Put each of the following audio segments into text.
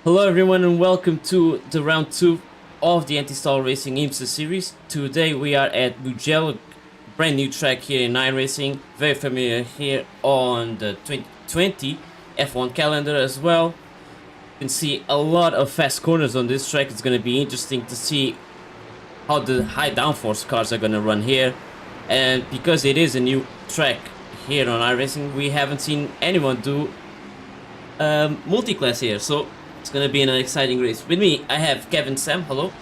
Hello everyone and welcome to the round 2 of the Anti-Stall Racing IMSA series. Today we are at Mugello, brand new track here in iRacing, very familiar here on the 2020 F1 calendar as well. You can see a lot of fast corners on this track. It's going to be interesting to see how the high downforce cars are going to run here. And because it is a new track here on iRacing, we haven't seen anyone do multi-class here, so it's gonna be an exciting race. With me, I have Kevin Sam. Hello.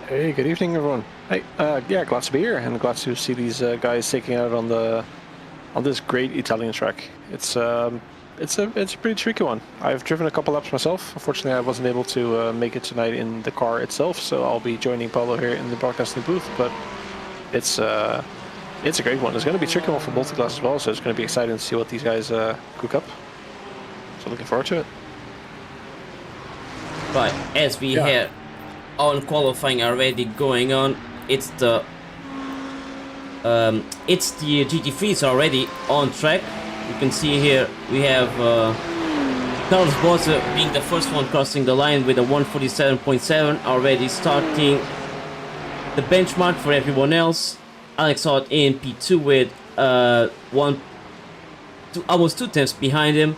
Hey, good evening, everyone. Hey, yeah, glad to be here and glad to see these guys taking out on this great Italian track. It's a pretty tricky one. I've driven a couple laps myself. Unfortunately, I wasn't able to make it tonight in the car itself, so I'll be joining Paulo here in the broadcasting booth. But it's a great one. It's going to be a tricky one for multi-class as well, so it's going to be exciting to see what these guys cook up. So looking forward to it. But as we have on qualifying already going on, it's the GT3s already on track. You can see here we have Carlos Bozza being the first one crossing the line with a 147.7, already starting the benchmark for everyone else. Alex Ott in P2 with almost 2 tenths behind him,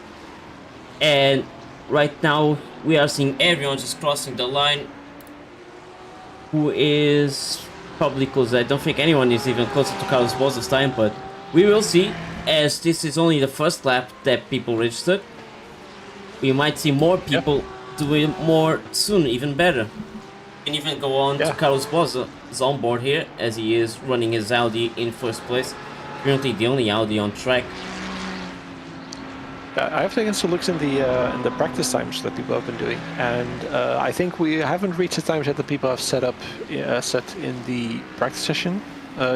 and right now we are seeing everyone just crossing the line who is probably close. I don't think anyone is even closer to Carlos Bozza's time, but we will see, as this is only the first lap that people registered. We might see more people doing more soon, even better. We can even go on to Carlos Bozza's on board here, as he is running his Audi in first place. Currently the only Audi on track. I've taken some looks in the practice times that people have been doing, and I think we haven't reached the times yet that people have set in the practice session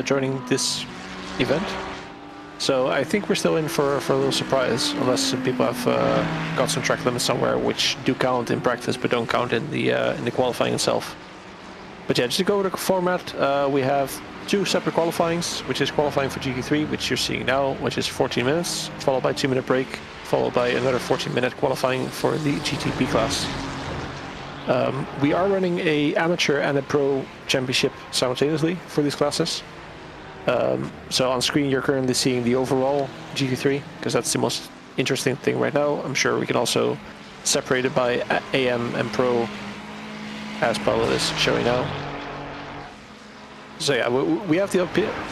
joining this event. So I think we're still in for a little surprise, unless people have got some track limits somewhere which do count in practice but don't count in the qualifying itself. But yeah, just to go over the format, we have 2 separate qualifyings, which is qualifying for GT3, which you're seeing now, which is 14 minutes, followed by a 2-minute break, followed by another 14-minute qualifying for the GTP class. We are running a amateur and a pro championship simultaneously for these classes. So on screen you're currently seeing the overall GT3, because that's the most interesting thing right now. I'm sure we can also separate it by AM and pro, as Paulo is showing now. So yeah, we have the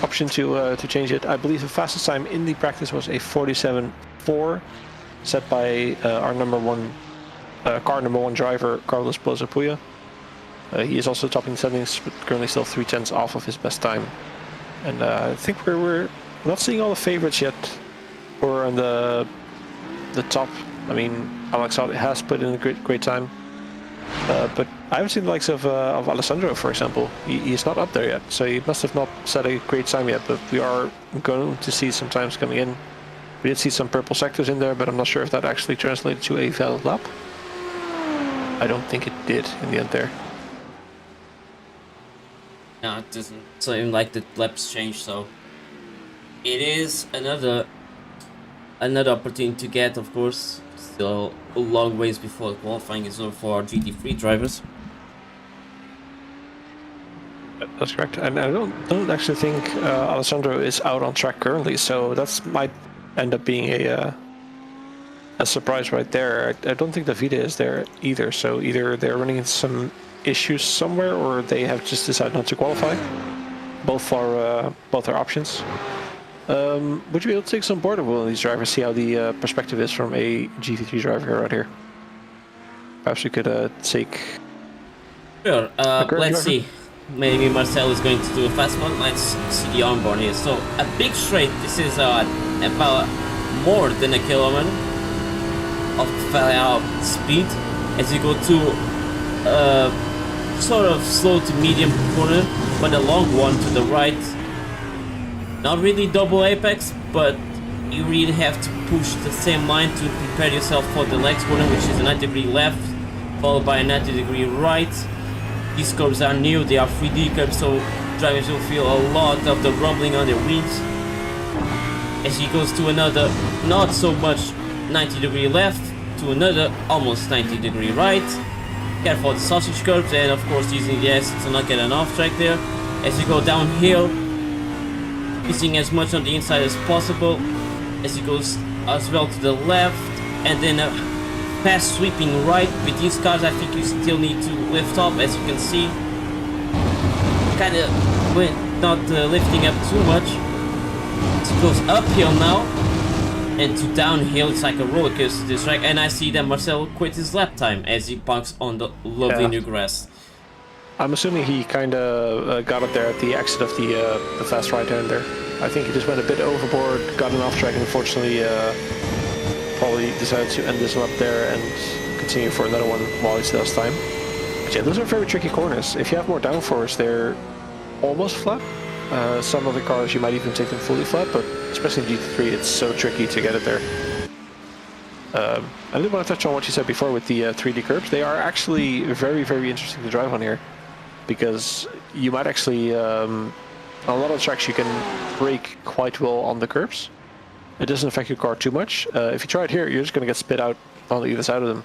option to change it. I believe the fastest time in the practice was a 47.4, set by our car number one driver, Carlos Bozza. He is also topping the settings, but currently still 3 tenths off of his best time. And I think we're not seeing all the favorites yet. We're on the top. I mean, Alex Ott has put in a great time. But I haven't seen the likes of Alessandro, for example. He's not up there yet, so he must have not set a great time yet, but we are going to see some times coming in. We did see some purple sectors in there, but I'm not sure if that actually translated to a valid lap. I don't think it did in the end there. No, it doesn't seem like the laps changed, so it is another opportunity to get, of course. Still a long ways before qualifying is over for our GT3 drivers. That's correct, and I don't actually think Alessandro is out on track currently, so that might end up being a surprise right there. I don't think Davide is there either, so either they're running into some issues somewhere or they have just decided not to qualify. Both are options. Would you be able to take some board of one of these drivers, see how the perspective is from a GT3 driver right here? Perhaps we could take... Sure, let's see. Maybe Marcel is going to do a fast one. Let's see the onboard here. So, a big straight. This is about more than a kilometer of flat-out speed. As you go to sort of slow to medium corner, but a long one to the right. Not really double apex, but you really have to push the same line to prepare yourself for the next corner, which is a 90-degree left, followed by a 90-degree right. These curves are new, they are 3D curves, so drivers will feel a lot of the rumbling on their wheels. As he goes to another, not so much 90-degree left, to another almost 90-degree right. Careful of the sausage curbs, and of course using the S to not get an off track there. As you go downhill, using as much on the inside as possible. As you go as well to the left, and then a fast sweeping right. With these cars, I think you still need to lift up, as you can see. Kind of not lifting up too much. It goes uphill now, and to downhill, it's like a roller coaster this track. And I see that Marcel quit his lap time as he parks on the lovely new grass. I'm assuming he kind of got up there at the exit of the fast right hand there. I think he just went a bit overboard, got an off track, and unfortunately probably decided to end this lap there and continue for another one while he still has time. But yeah, those are very tricky corners. If you have more downforce, they're almost flat. Some other cars, you might even take them fully flat, but especially in GT3, it's so tricky to get it there. I did want to touch on what you said before with the 3D curbs. They are actually very, very interesting to drive on here, because you might actually, on a lot of tracks, you can brake quite well on the curbs. It doesn't affect your car too much. If you try it here, you're just going to get spit out on either side of them.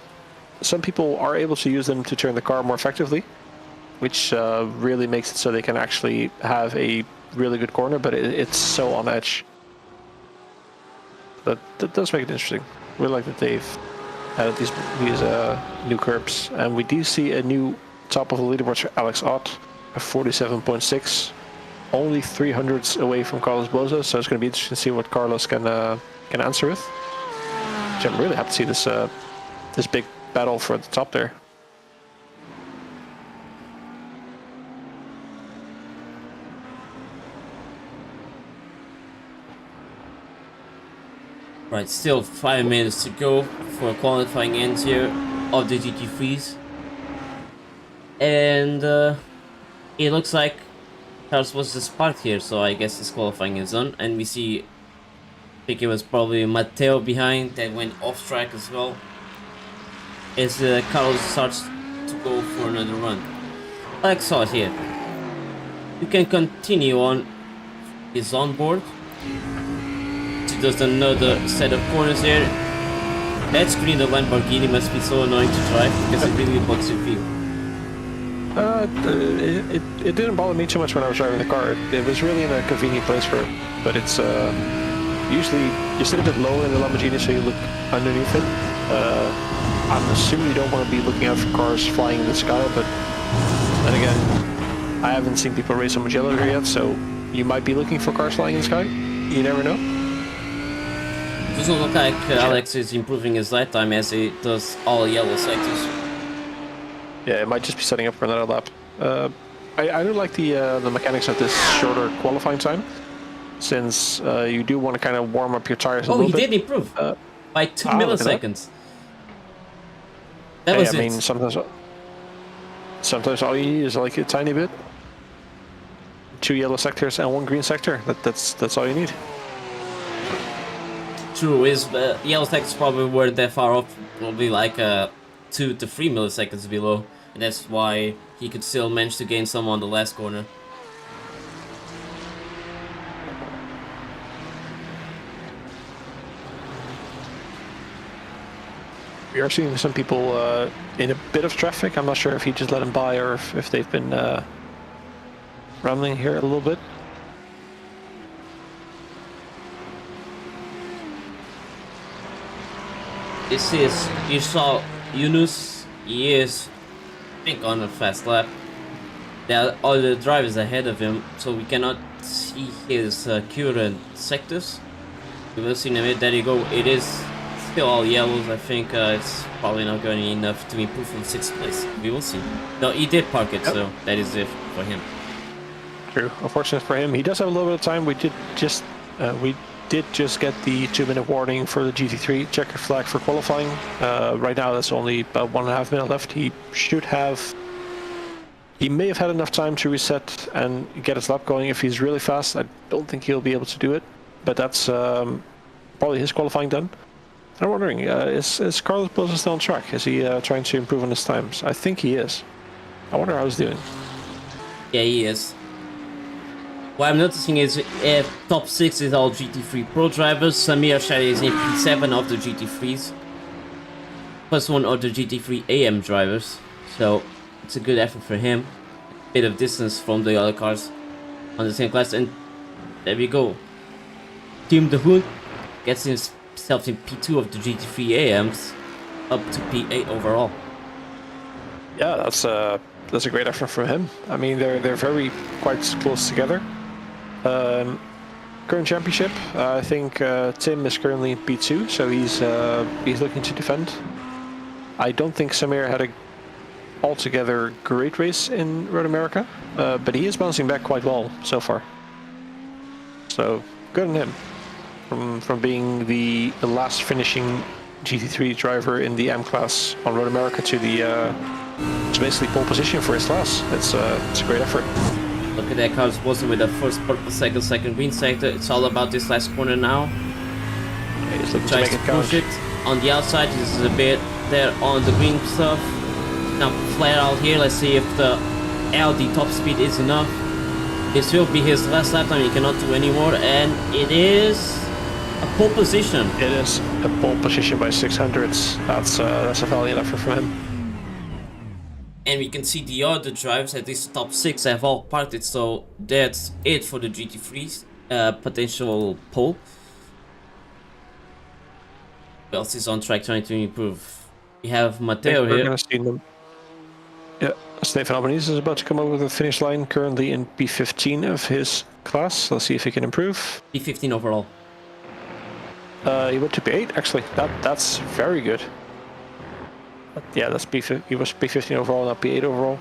Some people are able to use them to turn the car more effectively, which really makes it so they can actually have a really good corner, but it's so on edge. But that does make it interesting. We like that they've added these new curbs, and we do see a new top of the leaderboard for Alex Ott, a 47.6, only 300s away from Carlos Bozo. So it's going to be interesting to see what Carlos can answer with. Which I'm really happy to see this big battle for the top there. Right, still 5 minutes to go for qualifying end here of the GT3s. And it looks like Charles was just parked here, so I guess his qualifying is done. And we see, I think it was probably Matteo behind that went off track as well. As Carlos starts to go for another run. Like saw it here. You can continue on his onboard. He does another set of corners there. That screen, the Lamborghini, must be so annoying to drive because it really blocks your view. It didn't bother me too much when I was driving the car. It was really in a convenient place for it, but it's usually you sit a bit lower in the Lamborghini so you look underneath it. I'm assuming you don't want to be looking out for cars flying in the sky, but then again, I haven't seen people race on Mugello here yet, so you might be looking for cars flying in the sky. You never know. It doesn't look like Alex is improving his lap time as he does all yellow sectors. Yeah, it might just be setting up for another lap. I do like the mechanics of this shorter qualifying time, since you do want to kind of warm up your tires a little bit. Oh, he did improve by 2 milliseconds. That was it. I mean, sometimes all you need is like a tiny bit. 2 yellow sectors and 1 green sector. That's all you need. True, his yellow sectors probably weren't that far off, probably like 2 to 3 milliseconds below, and that's why he could still manage to gain some on the last corner. We are seeing some people in a bit of traffic. I'm not sure if he just let them by or if they've been rambling here a little bit. This is, you saw Yunus, he is, I think, on a fast lap. There are other drivers ahead of him, so we cannot see his current sectors. We will see in a minute. There you go, it is still all yellows. I think it's probably not going to be enough to improve from 6th place. We will see. No, he did park it, so that is it for him. True. Unfortunate for him. He does have a little bit of time. We did just get the 2-minute warning for the GT3 checker flag for qualifying. Right now, that's only about 1.5 minutes left. He may have had enough time to reset and get his lap going if he's really fast. I don't think he'll be able to do it, but that's probably his qualifying done. I'm wondering, is Carlos Bozo still on track? Is he trying to improve on his times? I think he is. I wonder how he's doing. Yeah, he is. What I'm noticing is top 6 is all GT3 Pro drivers. Samir Shari is in P7 of the GT3s. plus one other GT3 AM drivers, so it's a good effort for him. Bit of distance from the other cars on the same class, and there we go. Team De Hoon gets himself in P2 of the GT3 AMs, up to P8 overall. Yeah, that's a great effort from him. I mean, they're very quite close together. Current championship, I think Tim is currently in P2, so he's looking to defend. I don't think Samir had a altogether great race in Road America, but he is bouncing back quite well so far. So good on him from being the last finishing GT3 driver in the M class on Road America to basically pole position for his class. It's a great effort. Look at that car wasn't with the first purple sector, second green sector. It's all about this last corner now. Yeah, he's looking to Tries make to it count. push it on the outside. This is a bit there on the green stuff. Now flat out here. Let's see if the LD top speed is enough. This will be his last lap time. He cannot do any more, and it is a pole position. It is a pole position by 600s. That's a valiant effort from him. And we can see the other drivers, at least the top 6, have all parked it, so that's it for the GT3's potential pole. Who else is on track trying to improve? We have Matteo We're here. gonna see them. Yeah, Stefan Albanese is about to come over the finish line, currently in P15 of his class. Let's see if he can improve. P15 overall. He went to P8 actually. That's very good. Yeah, that's he was P15 overall, not P8 overall.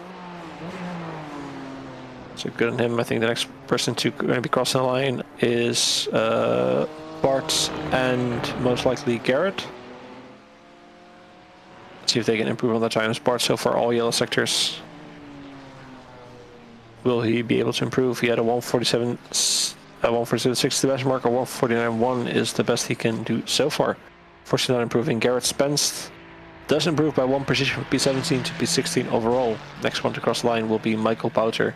So good on him. I think the next person to going to be crossing the line is Bart and most likely Garrett. See if they can improve on their times. Bart so far all yellow sectors. Will he be able to improve? He had a 147, 147.6 the best mark, or 149.1 is the best he can do so far. Fortunately not improving. Garrett Spence does improve by 1 position from P17 to P16 overall. Next one to cross the line will be Michael Pouter.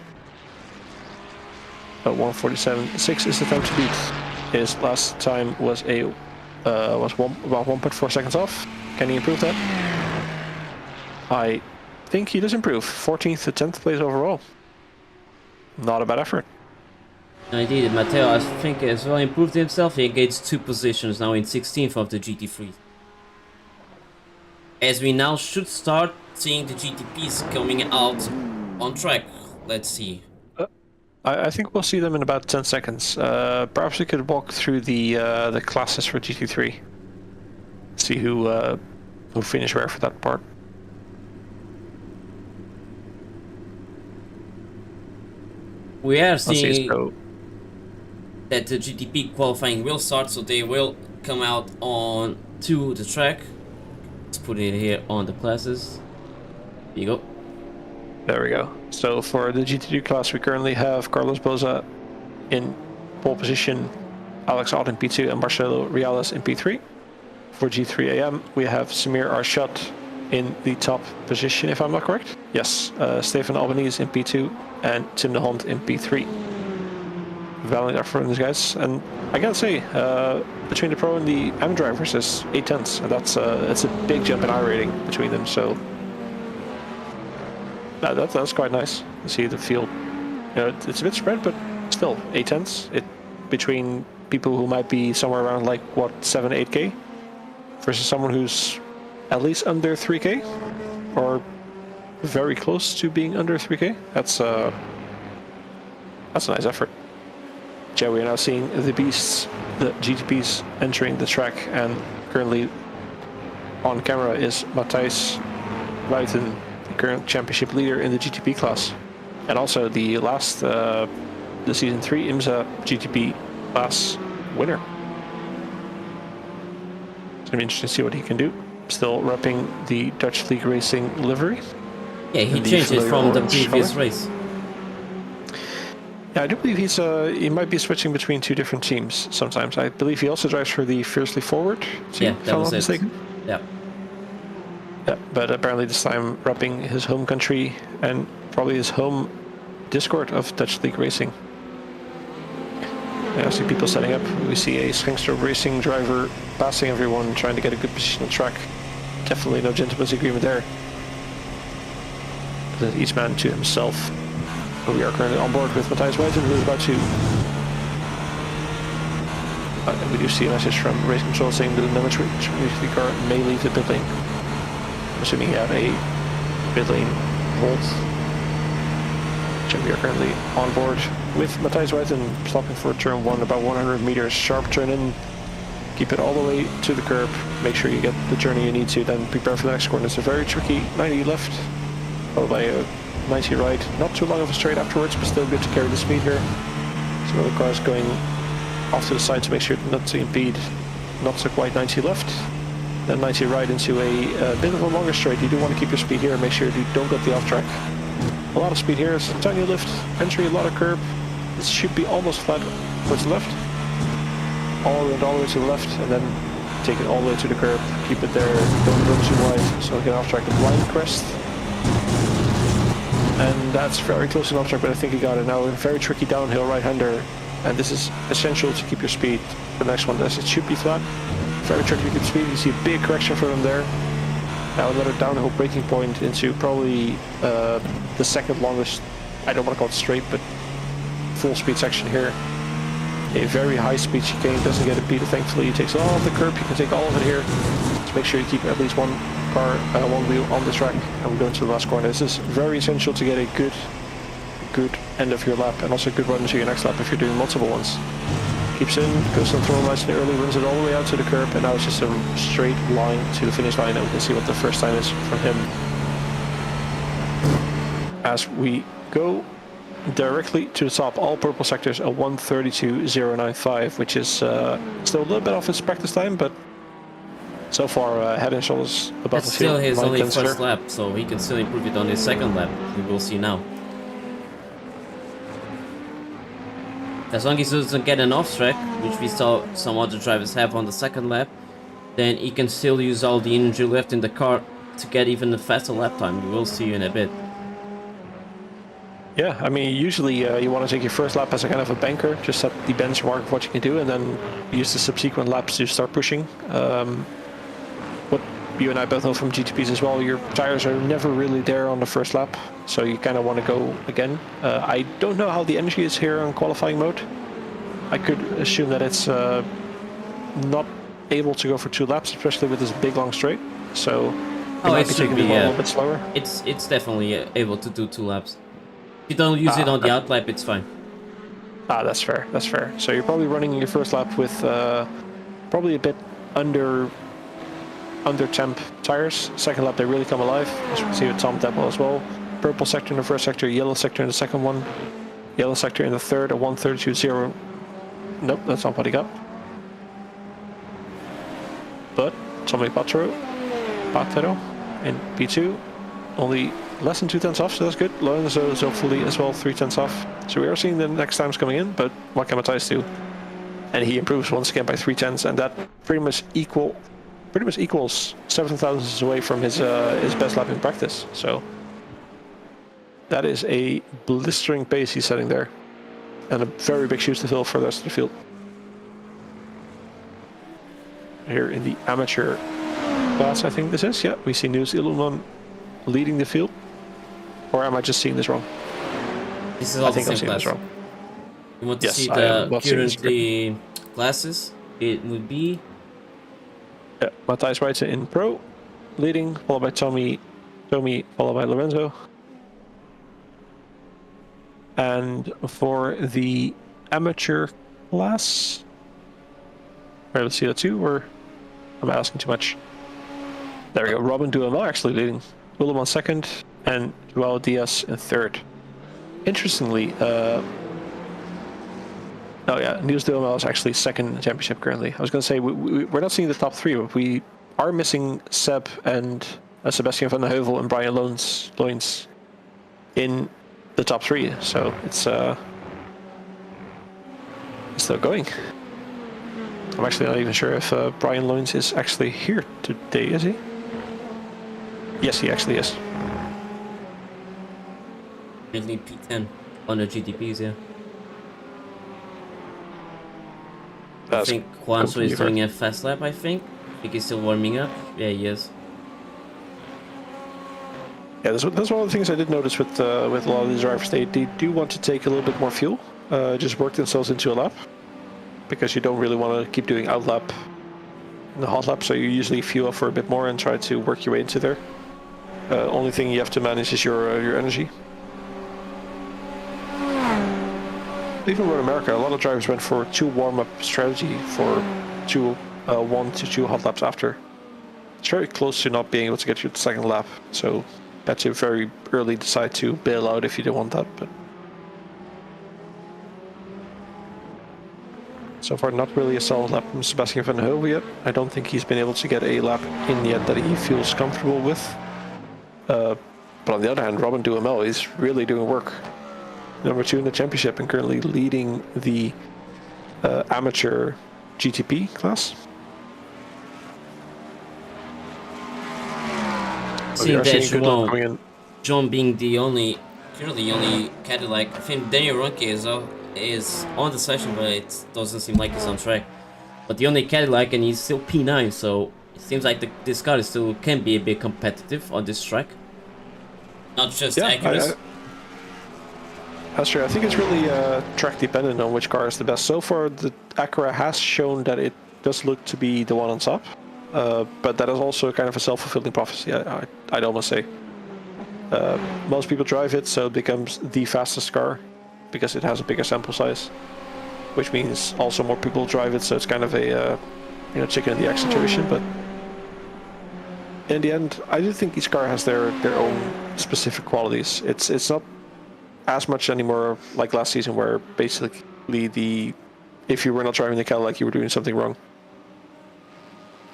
147.6 is the time to beat. His last time was about 1.4 seconds off. Can he improve that? I think he does improve. 14th to 10th place overall. Not a bad effort. Indeed, Matteo, I think, as well improved himself. He gains 2 positions now in 16th of the GT3. As we now should start seeing the GTPs coming out on track. Let's see. I think we'll see them in about 10 seconds. Perhaps we could walk through the classes for GT3. See who finished where for that part. We are seeing that the GTP qualifying will start, so they will come out on to the track. Let's put it here on the classes. There you go. There we go. So for the GT2 class, we currently have Carlos Boza in pole position, Alex Ott in P2, and Marcelo Reales in P3. For G3 AM, we have Samir Arshad in the top position, if I'm not correct. Yes, Stefan Albanese in P2 and Tim de Hond in P3. Valiant effort from these guys, and I gotta say, between the pro and the M drivers is 8 tenths, and that's a big jump in our rating between them. So that's quite nice to see the field. You know, it's a bit spread, but still 8 tenths. It between people who might be somewhere around like what 7-8k versus someone who's at least under 3k or very close to being under 3k. That's a nice effort. Yeah, we are now seeing the beasts, the GTPs entering the track, and currently on camera is Matthijs Buiten, the current championship leader in the GTP class, and also the last, the season 3 IMSA GTP class winner. It's gonna be interesting to see what he can do. Still repping the Dutch League Racing livery. Yeah, he changed it from the previous race. Yeah, I do believe he might be switching between 2 different teams sometimes. I believe he also drives for the Fiercely Forward team, Yeah, if that I'm was not it. mistaken. Yeah. Yeah, but apparently this time repping his home country and probably his home Discord of Dutch League Racing. Yeah, I see people setting up. We see a Schingstorp Racing driver passing everyone, trying to get a good position on track. definitely no gentleman's agreement there. Each man to himself. We are currently on board with Matthias Weijzen, who is about to... we do see a message from race control saying that the number 3 car may leave the pit lane. I'm assuming you have a pit lane hold. So we are currently on board with Matthias Weijzen, stopping for turn 1, about 100 meters, sharp turn in. Keep it all the way to the curb. Make sure you get the journey you need to, then prepare for the next corner. It's a very tricky 90 left, followed by a 90 right. Not too long of a straight afterwards, but still good to carry the speed here. Some other cars going off to the side to make sure not to impede. Not so quite 90 left. Then 90 right into a bit of a longer straight. You do want to keep your speed here, make sure you don't get the off track. A lot of speed here, it's a tiny lift, entry, a lot of curb. This should be almost flat towards the left. All the way to the left, and then take it all the way to the curb. Keep it there, don't go too wide, so get off track the blind crest. And that's very close to off track, but I think he got it now. A very tricky downhill right-hander, and this is essential to keep your speed. The next one, as it should be flat. Very tricky to keep speed. You see a big correction for them there. Now another downhill braking point into probably the second longest, I don't want to call it straight, but full speed section here. A very high speed chicane, doesn't get impeded thankfully. He takes all of the curb, you can take all of it here. Just make sure you keep at least one car, one wheel on the track, and we go into the last corner. This is very essential to get a good end of your lap, and also a good run into your next lap if you're doing multiple ones. Keeps in, goes on throttle nice and early, runs it all the way out to the curb, and now it's just a straight line to the finish line, and we can see what the first time is from him. As we go directly to the top, all purple sectors, a 1:32.095, which is still a little bit off his practice time, but so far head and shoulders above That's the field. still his only first lap, so he can still improve it on his second lap. We will see now. As long as he doesn't get an off track, which we saw some other drivers have on the second lap, then he can still use all the energy left in the car to get even a faster lap time. We will see in a bit. Yeah, I mean, usually you want to take your first lap as a kind of a banker, just set the benchmark of what you can do, and then use the subsequent laps to start pushing. What you and I both know from GTPs as well, your tires are never really there on the first lap, so you kind of want to go again. I don't know how the energy is here on qualifying mode. I could assume that it's not able to go for 2 laps, especially with this big long straight. So it might be taking a little bit slower. It's definitely able to do 2 laps. If you don't use it on the out lap, it's fine. That's fair. That's fair. So you're probably running your first lap with probably a bit under temp tires. Second lap they really come alive, as you can see with Tom Deppel as well. Purple sector in the first sector, yellow sector in the second one, yellow sector in the third, a 1:32.0. Nope, that's not what he got. But Tommy Patero in P2, only less than 2 tenths off, so that's good. Lorenzo is hopefully as well 3 tenths off. So we are seeing the next times coming in, but what can Matthias do? And he improves once again by 3 tenths, and that pretty much equals 7 thousandths away from his best lap in practice. So that is a blistering pace he's setting there, and a very big shoes to fill for the rest of the field. Here in the amateur class, I think this is, yeah, we see Niels Illuman leading the field. Or am I just seeing this wrong? This is all the same class. Wrong. You want to see the currently classes? It would be Matthias Weijzen in Pro, leading, followed by Tommy, followed by Lorenzo. And for the amateur class, right, let's see that too, or am I asking too much? There we go, Robin Duhamel actually leading. Willem on second, and Joao Diaz in third. Interestingly, oh yeah, Niels Duhamel is actually second in the championship currently. I was going to say, we're not seeing the top 3, but we are missing Seb and Sebastian van der Heuvel and Brian Loins in the top 3, so it's still going. I'm actually not even sure if Brian Loins is actually here today, is he? Yes, he actually is. Definitely P10 on the GTPs, yeah. I think Juanso is doing a fast lap, I think. I think he's still warming up. Yeah, he is. Yeah, that's one of the things I did notice with a lot of these drivers. They do want to take a little bit more fuel, just work themselves into a lap, because you don't really want to keep doing out lap in the hot lap. So you usually fuel up for a bit more and try to work your way into there. Only thing you have to manage is your energy. Even with America, a lot of drivers went for 2 warm-up strategy for 1 to 2 hot laps after. It's very close to not being able to get you the second lap, so had to very early decide to bail out if you didn't want that. But so far, not really a solid lap from Sebastian van Heuvel yet. I don't think he's been able to get a lap in yet that he feels comfortable with. But on the other hand, Robin Duhamel is really doing work. Number 2 in the championship and currently leading the amateur GTP class. Seeing that John being currently the only Cadillac. I think Daniel Ronke is on the session, but it doesn't seem like he's on track. But the only Cadillac, and he's still P9, so it seems like this car still can be a bit competitive on this track. Not just accurate. That's true. I think it's really track dependent on which car is the best. So far, the Acura has shown that it does look to be the one on top. But that is also kind of a self-fulfilling prophecy, I'd almost say. Most people drive it, so it becomes the fastest car because it has a bigger sample size, which means also more people drive it, so it's kind of a chicken and the egg situation. But in the end, I do think each car has their own specific qualities. It's not as much anymore like last season, where basically if you were not driving the Cadillac, you were doing something wrong.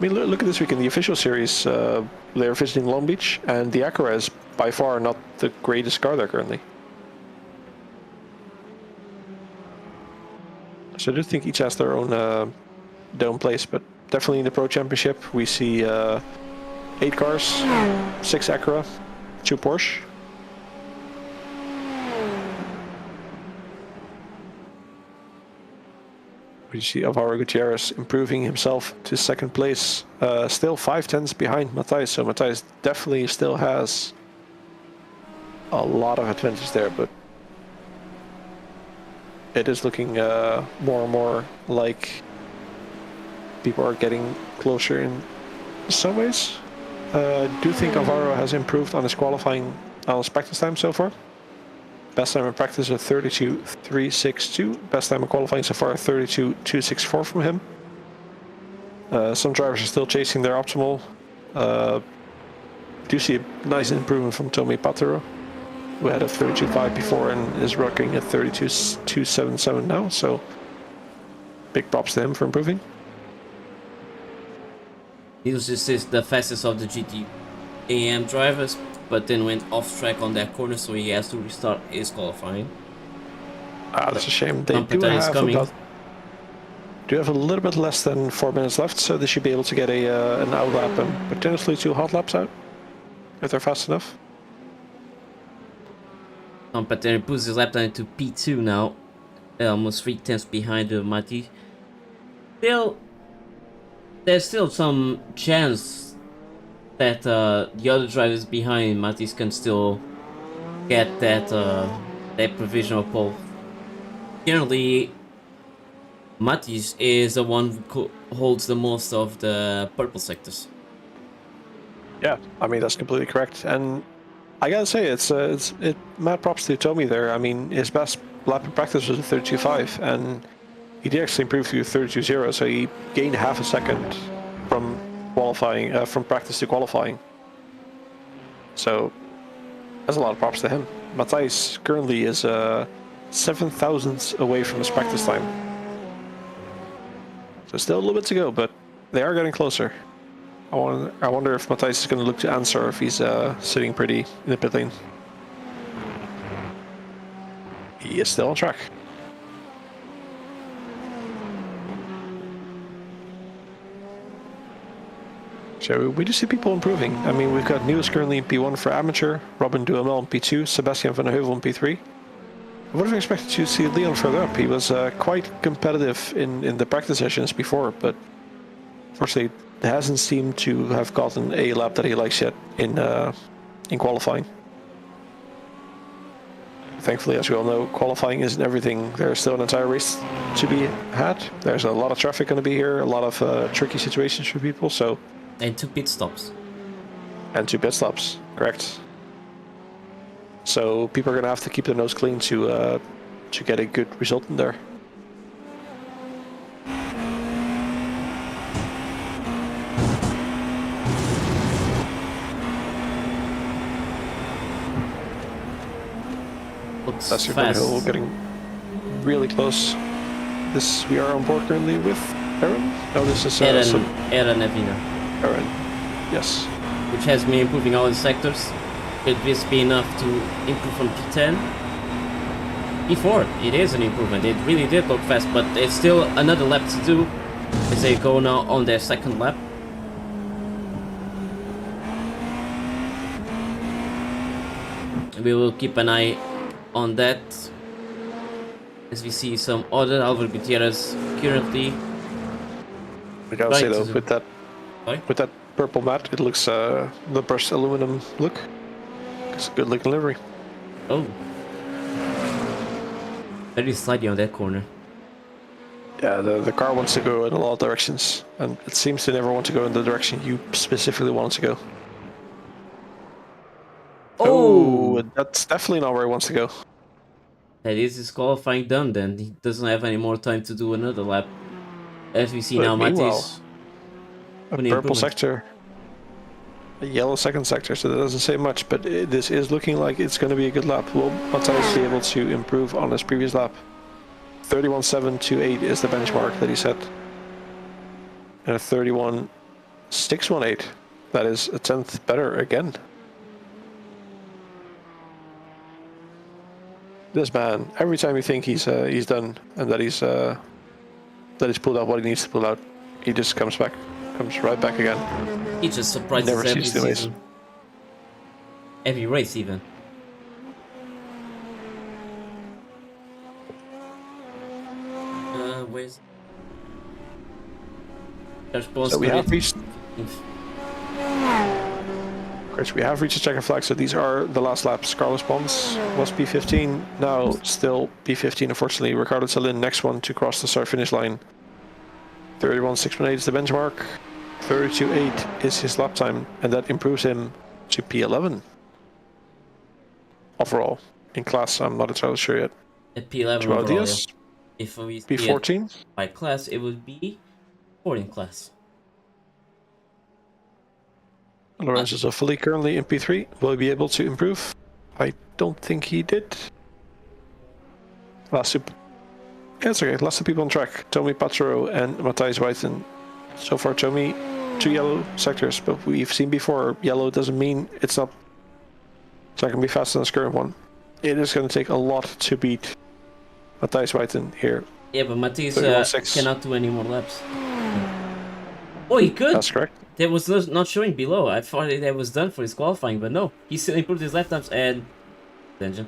I mean, look at this weekend, the official series, they're visiting Long Beach, and the Acura is by far not the greatest car there currently. So I do think each has their own place, but definitely in the Pro Championship, we see 8 cars, 6 Acura, 2 Porsche. We see Alvaro Gutierrez improving himself to 2nd place, still 5/10 behind Matthias, so Matthias definitely still has a lot of advantage there, but it is looking more and more like people are getting closer in some ways. I do think Alvaro has improved on his qualifying, on his practice time so far. Best time in practice is 32.362. Best time in qualifying so far 32.264 from him. Some drivers are still chasing their optimal. Do see a nice improvement from Tommy Patero, who had a 32.5 before and is rocking at 32.277 now. So big props to him for improving. He was just the fastest of the GT drivers, but then went off track on that corner, so he has to restart his qualifying. That's a shame. They do have a little bit less than 4 minutes left, so they should be able to get an out lap and potentially 2 hot laps out if they're fast enough. But then puts his lap time to P2 now, almost 3/10 behind Mati. There's still some chance that the other drivers behind Matis can still get that provisional pole. Generally, Matis is the one who holds the most of the purple sectors. Yeah, I mean that's completely correct, and I gotta say it's mad props to Tommy there. I mean his best lap in practice was a 32.5, and he did actually improve to 32.0, so he gained half a second from qualifying, from practice to qualifying. So that's a lot of props to him. Matthias currently is 7 thousandths away from his practice time. So still a little bit to go, but they are getting closer. I wonder if Matthias is going to look to answer, if he's sitting pretty in the pit lane. He is still on track. So we do see people improving. I mean, we've got Niels currently in P1 for amateur, Robin Duhamel in P2, Sebastian van Heuvel in P3. I would have expected to see Leon further up. He was quite competitive in the practice sessions before, but unfortunately hasn't seemed to have gotten a lap that he likes yet in qualifying. thankfully, as we all know, qualifying isn't everything. There's still an entire race to be had. There's a lot of traffic going to be here, a lot of tricky situations for people. So, And 2 pit stops. and 2 pit stops, correct. So people are going to have to keep their nose clean to get a good result in there. Looks That's your fast. hill getting really close. We are on board currently with Aaron. No, this is Aaron Avina. Aaron, yes. Which has been improving all the sectors. Could this be enough to improve from P10? P4, it is an improvement. It really did look fast, but it's still another lap to do as they go now on their second lap. We will keep an eye on that as we see some other Alvaro Gutierrez currently. I gotta say though, to- with that purple mat, it looks the brushed aluminum look. It's a good looking livery. Oh. Very slidey on that corner. Yeah, the car wants to go in a lot of directions, and it seems to never want to go in the direction you specifically want it to go. Oh, that's definitely not where it wants to go. That is his qualifying done then. He doesn't have any more time to do another lap. As we see But now, meanwhile, Matisse. a purple sector, a yellow second sector, so that doesn't say much, but this is looking like it's going to be a good lap. Will Matthijs be able to improve on his previous lap? 31.728 is the benchmark that he set. And a 31.618. That is a 10th better again. This man, every time you think he's done and that he's pulled out what he needs to pull out, he just comes right back again. He just surprises Never every ceased to amaze. season. Every race even. Where's... So we have reached. Chris, we have reached the checkered flag, so these are the last laps. Carlos Pons was P15, now still P15, unfortunately. Ricardo Salin, next one to cross the start-finish line. 31.618 is the benchmark. 32.8 is his lap time, and that improves him to P11. Overall. In class, I'm not entirely sure yet. At P11 Joao overall. Diaz, If we P14. by class, it would be 14 class. Lorenzo Zoffoli currently in P3. Will he be able to improve? I don't think he did. Last two... Yeah, it's okay. Last two people on track. Tommy Patro and Matthijs Wijten. So far, Tommy, 2 yellow sectors, but we've seen before, yellow doesn't mean it's not going to be faster than the current one. It is going to take a lot to beat Matthijs Wijten here. Yeah, but Matisse 31.6. cannot do any more laps. Oh, he could! That's correct. That was not showing below. I thought that was done for his qualifying, but no. He still improved his lap times and... Attention.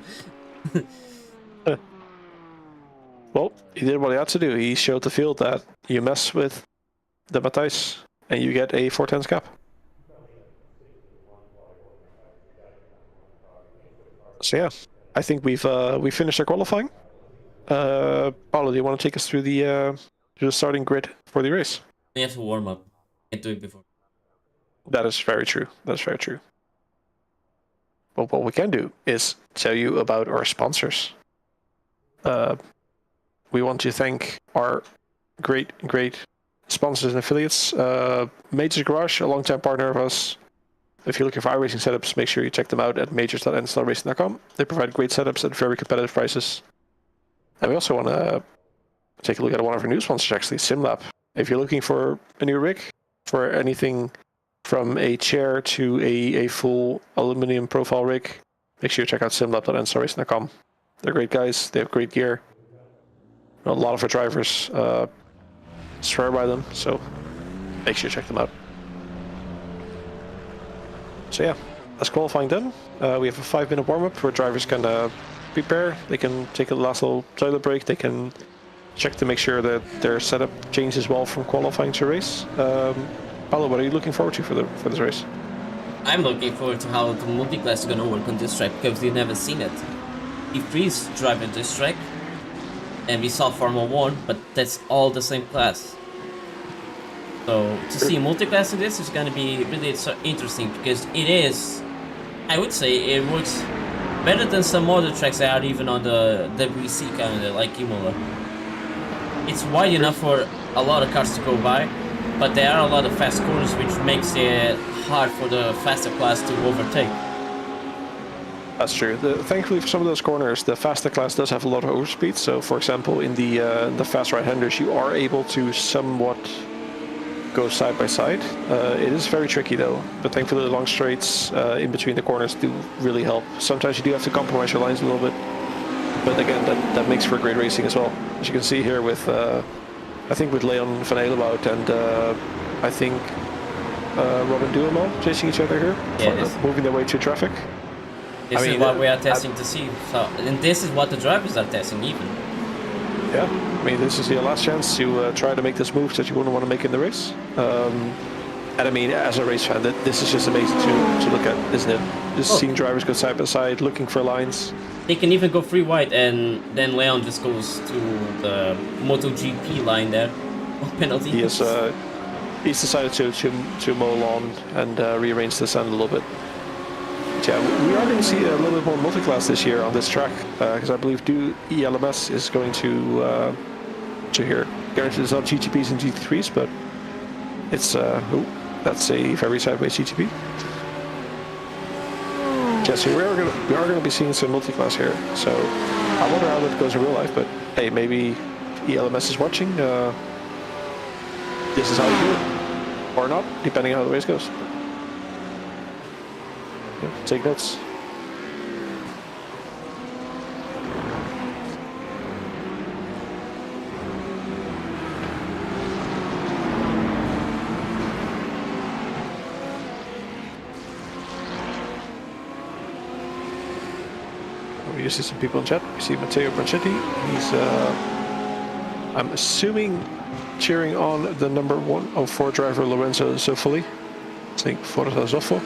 Well, he did what he had to do. He showed the field that you mess with the Matthijs and you get a 4/10 cap. So yeah, I think we finished our qualifying. Paulo, do you want to take us through the starting grid for the race? We have to warm up. Can't do it before. That is very true. That's very true. But what we can do is tell you about our sponsors. We want to thank our great sponsors and affiliates. Majors Garage, a long-time partner of us. If you're looking for iRacing setups, make sure you check them out at majors.nslracing.com. They provide great setups at very competitive prices. And we also want to take a look at one of our new sponsors, actually, SimLab. If you're looking for a new rig, for anything from a chair to a full aluminum profile rig, make sure you check out simlab.nslracing.com. They're great guys. They have great gear. A lot of our drivers swear by them, so make sure you check them out. So yeah, that's qualifying done. We have a 5-minute warm-up where drivers can prepare. They can take a last little toilet break. They can check to make sure that their setup changes well from qualifying to race. Paulo, what are you looking forward to for this race? I'm looking forward to how the multi-class is going to work on this track because we've never seen it. GT3s driving this track, and we saw Formula 1, but that's all the same class. So to see multi-class in this is going to be really so interesting, because it is, I would say, it works better than some other tracks that are even on the WEC calendar, like Imola. It's wide enough for a lot of cars to go by, but there are a lot of fast corners, which makes it hard for the faster class to overtake. That's true. Thankfully, for some of those corners, the faster class does have a lot of overspeed. So, for example, in the fast right-handers, you are able to somewhat go side by side. It is very tricky though, but thankfully the long straights in between the corners do really help. Sometimes you do have to compromise your lines a little bit, but again, that makes for great racing as well. As you can see here with, I think with Leon van Elenbout and I think Robin Duhamel chasing each other here, moving their way through traffic. This is what we are testing to see. So, and this is what the drivers are testing even. Yeah, I mean, this is your last chance to try to make this move that you wouldn't want to make in the race. And I mean, as a race fan, this is just amazing to look at, isn't it? Just seeing drivers go side by side, looking for lines. They can even go free wide, and then Leon just goes to the MotoGP line there. Penalty. He's decided to mow lawn and rearrange the sand a little bit. Yeah, we are going to see a little bit more multi-class this year on this track, because I believe ELMS is going to here. Guaranteed it's not GTPs and GT3s, but it's that's a very sideways GTP. Yeah, so we are going to be seeing some multi-class here. So I wonder how that goes in real life, but hey, maybe ELMS is watching. This is how you do it, or not, depending on how the race goes. Take notes. We see some people in chat. We see Matteo Branchetti. He's, I'm assuming, cheering on the number 104 driver Lorenzo Zoffoli. Saying Forza Zoffo.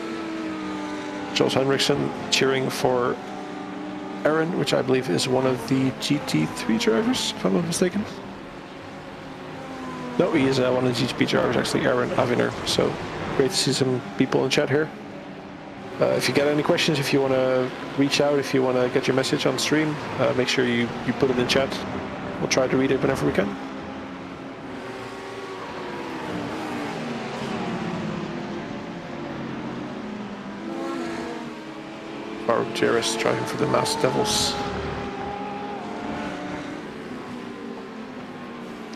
Jos Henriksen cheering for Aaron, which I believe is one of the GT3 drivers, if I'm not mistaken. No, he is one of the GTP drivers, actually, Aaron Aviner. So great to see some people in chat here. If you get any questions, if you want to reach out, if you want to get your message on stream, make sure you put it in chat. We'll try to read it whenever we can. Gutierrez driving for the Masked Devils.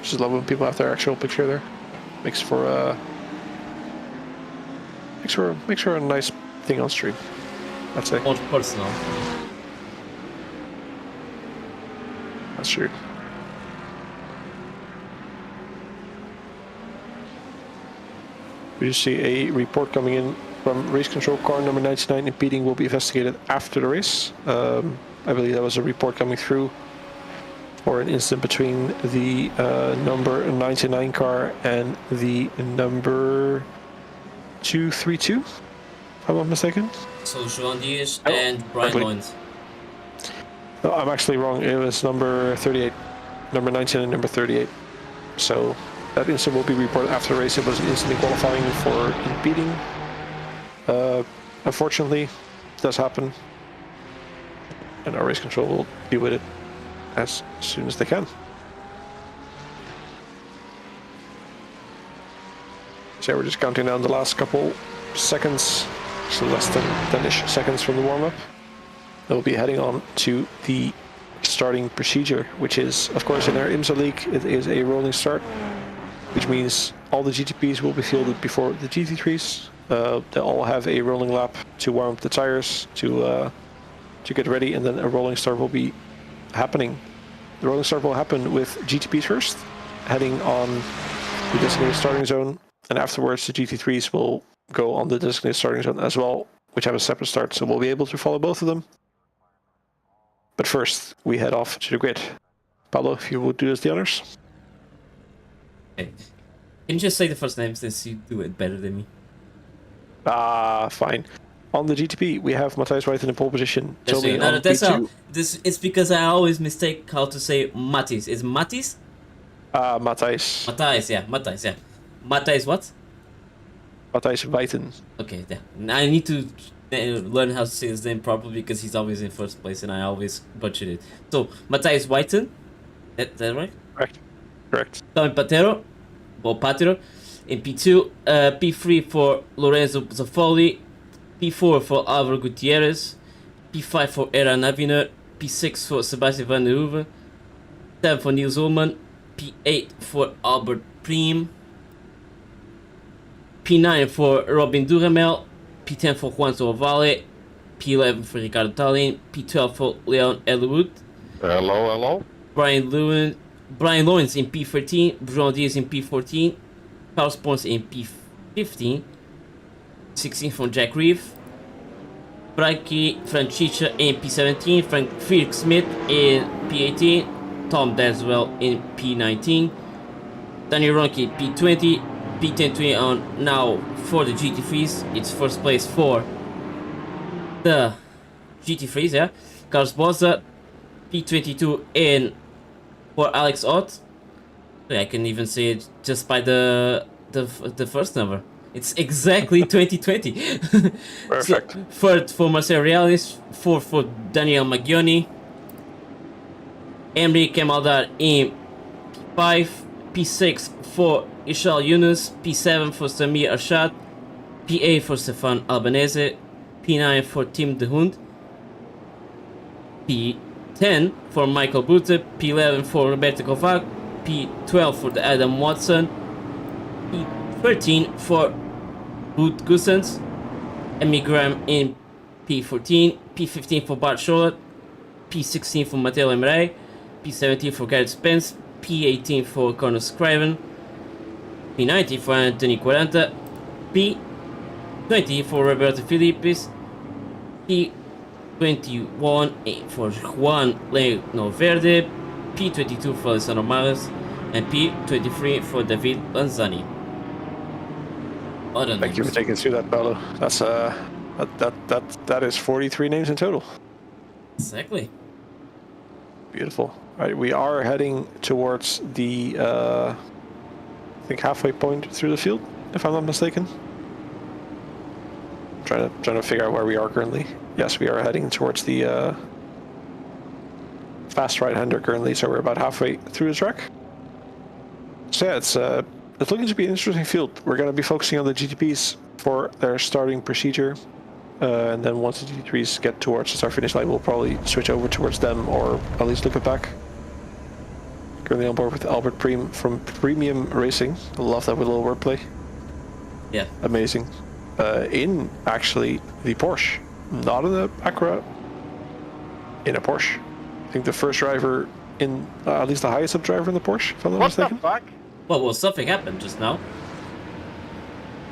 Just love when people have their actual picture there. Makes for a nice thing on stream, I'd say. More personal. That's true. We just see a report coming in from race control. Car number 99 impeding will be investigated after the race. I believe that was a report coming through for an incident between the number 99 car and the number 232, if I'm not mistaken. So Joan Diaz and Brian Loynes. No, I'm actually wrong. It was number 38, number 19 and number 38. So that incident will be reported after the race. It was an incident qualifying for impeding. Unfortunately, it does happen, and our race control will deal with it as soon as they can. So we're just counting down the last couple seconds, so less than 10-ish seconds from the warm-up. We'll be heading on to the starting procedure, which is, of course, in our IMSA league, it is a rolling start, which means all the GTPs will be fielded before the GT3s. They'll all have a rolling lap to warm up the tires, to get ready, and then a rolling start will be happening. The rolling start will happen with GTPs first, heading on the designated starting zone, and afterwards the GT3s will go on the designated starting zone as well, which have a separate start, so we'll be able to follow both of them. But first, we head off to the grid. Pablo, if you would do us the honors. Okay. Can you just say the first name since you do it better than me? Fine. on the GTP, we have Matthias White in the pole position. Tommy No, on that's P2. how. It's because I always mistake how to say Matis. Is Matis? Matthias. Matthias, yeah. Matthias what? Matthias Whiten. Okay, yeah. I need to learn how to say his name properly because he's always in first place and I always butcher it. So, Matthias Whiten. That right? Correct. Tommy Patero. Well, Patero. In P2. P3 for Lorenzo Zaffoli. P4 for Álvaro Gutierrez. P5 for Eran Aviner. P6 for Sebastian van der Hoeven. 7 for Niels Ullmann. P8 for Albert Prim. P9 for Robin Duhamel. P10 for Juan Valle. P11 for Ricardo Tallin. P12 for Leon Elwood. Hello. Brian Lawrence in P13. Bruno Diaz in P14. Carlos Ponce in P15. 16 from Jack Reeve. Frankie Francicia in P17. Felix Smith in P18. Tom Daswell in P19. Daniel Ronke P20. P10 on now for the GT3s. It's first place for the GT3s, yeah. Carlos Boza, P22 in for Alex Ott. I can even say it just by the first number. It's exactly 2020. Perfect. So, third for Marcel Reales, fourth for Daniel Maggioni. Emre Kemaldar in P5, P6 for Ishal Yunus, P7 for Samir Arshad, P8 for Stefan Albanese, P9 for Tim de Hund, P10 for Michael Butte, P11 for Roberto Kovac, P12 for the Adam Watson, P13 for Boot Gusens, Emmy Graham in P14, P15 for Bart Charlotte, P16 for Matteo Emre, P17 for Garrett Spence, P18 for Conor Scriven, P19 for Anthony Quaranta, P20 for Roberto Filippis, P21 for Juan Leno Verde, P22 for Alessandro Mares, and P23 for David Lanzani. Thank you for taking us through that, Paolo. That's that is 43 names in total. Exactly. Beautiful. All right, we are heading towards the I think halfway point through the field, if I'm not mistaken. Trying to figure out where we are currently. Yes, we are heading towards the fast right-hander currently, so we're about halfway through the track. So yeah, it's looking to be an interesting field. We're going to be focusing on the GTPs for their starting procedure, and then once the GT3s get towards the start finish line, we'll probably switch over towards them, or at least look it back. Currently on board with Albert Prim from Premium Racing. I love that with a little wordplay. Yeah. Amazing. In actually the Porsche, not in the Acura, in a Porsche. I think the first driver in, at least the highest up driver in the Porsche, if I'm not mistaken. What the fuck? Well, something happened just now.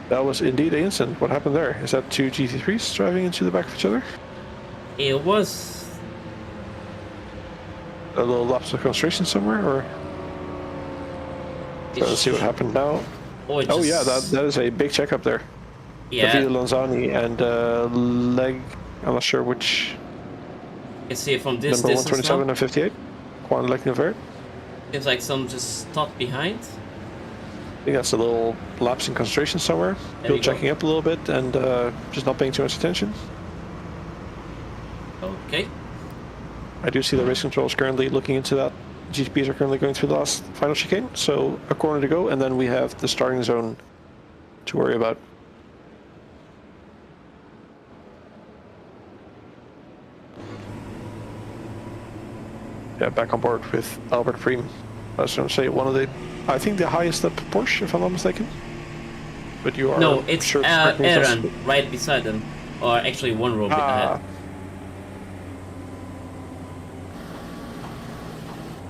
That was indeed an incident. What happened there? Is that two GT3s driving into the back of each other? It was. A little lapse of concentration somewhere, or? Let's see what happened now. Oh yeah, that is a big checkup there. Yeah. Davide Lanzani and Leg. I'm not sure which. You can see it from this number distance 127 now. and 58. Juan Lecnevert. Seems like some just stopped behind. I think that's a little lapse in concentration somewhere. There Still you go. checking up a little bit and just not paying too much attention. Okay. I do see the race controls currently looking into that. GTPs are currently going through the last final chicane, so a corner to go, and then we have the starting zone to worry about. Yeah, back on board with Albert Prim. I was going to say one of the, I think the highest up Porsche, if I'm not mistaken. But you are No, it's sure correct me if that's- Aaron right beside them, or actually one row ahead.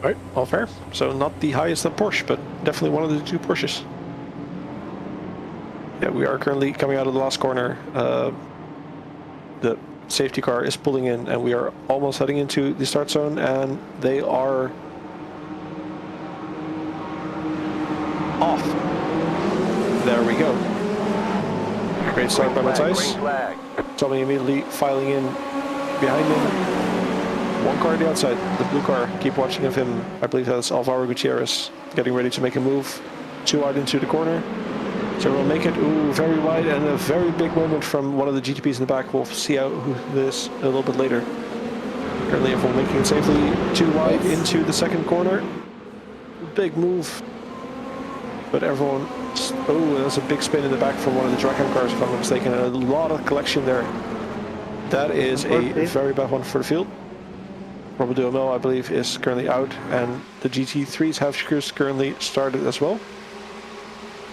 Right, all fair. So not the highest up Porsche, but definitely one of the two Porsches. Yeah, we are currently coming out of the last corner. The safety car is pulling in, and we are almost heading into the start zone, and they are off. There we go. Great start by Matthijs. Tommy immediately filing in behind him. One car on the outside, the blue car. Keep watching of him. I believe that's Alvaro Gutierrez getting ready to make a move. 2 out into the corner. So we'll make it, ooh, very wide, and a very big moment from one of the GTPs in the back. We'll see out who this a little bit later. Currently everyone making it safely 2 wide into the second corner. Big move. But everyone, oh, there's a big spin in the back from one of the Dragon cars, if I'm not mistaken. A lot of collection there. That is a very bad one for the field. Robert Duhamel, I believe, is currently out, and the GT3s have currently started as well.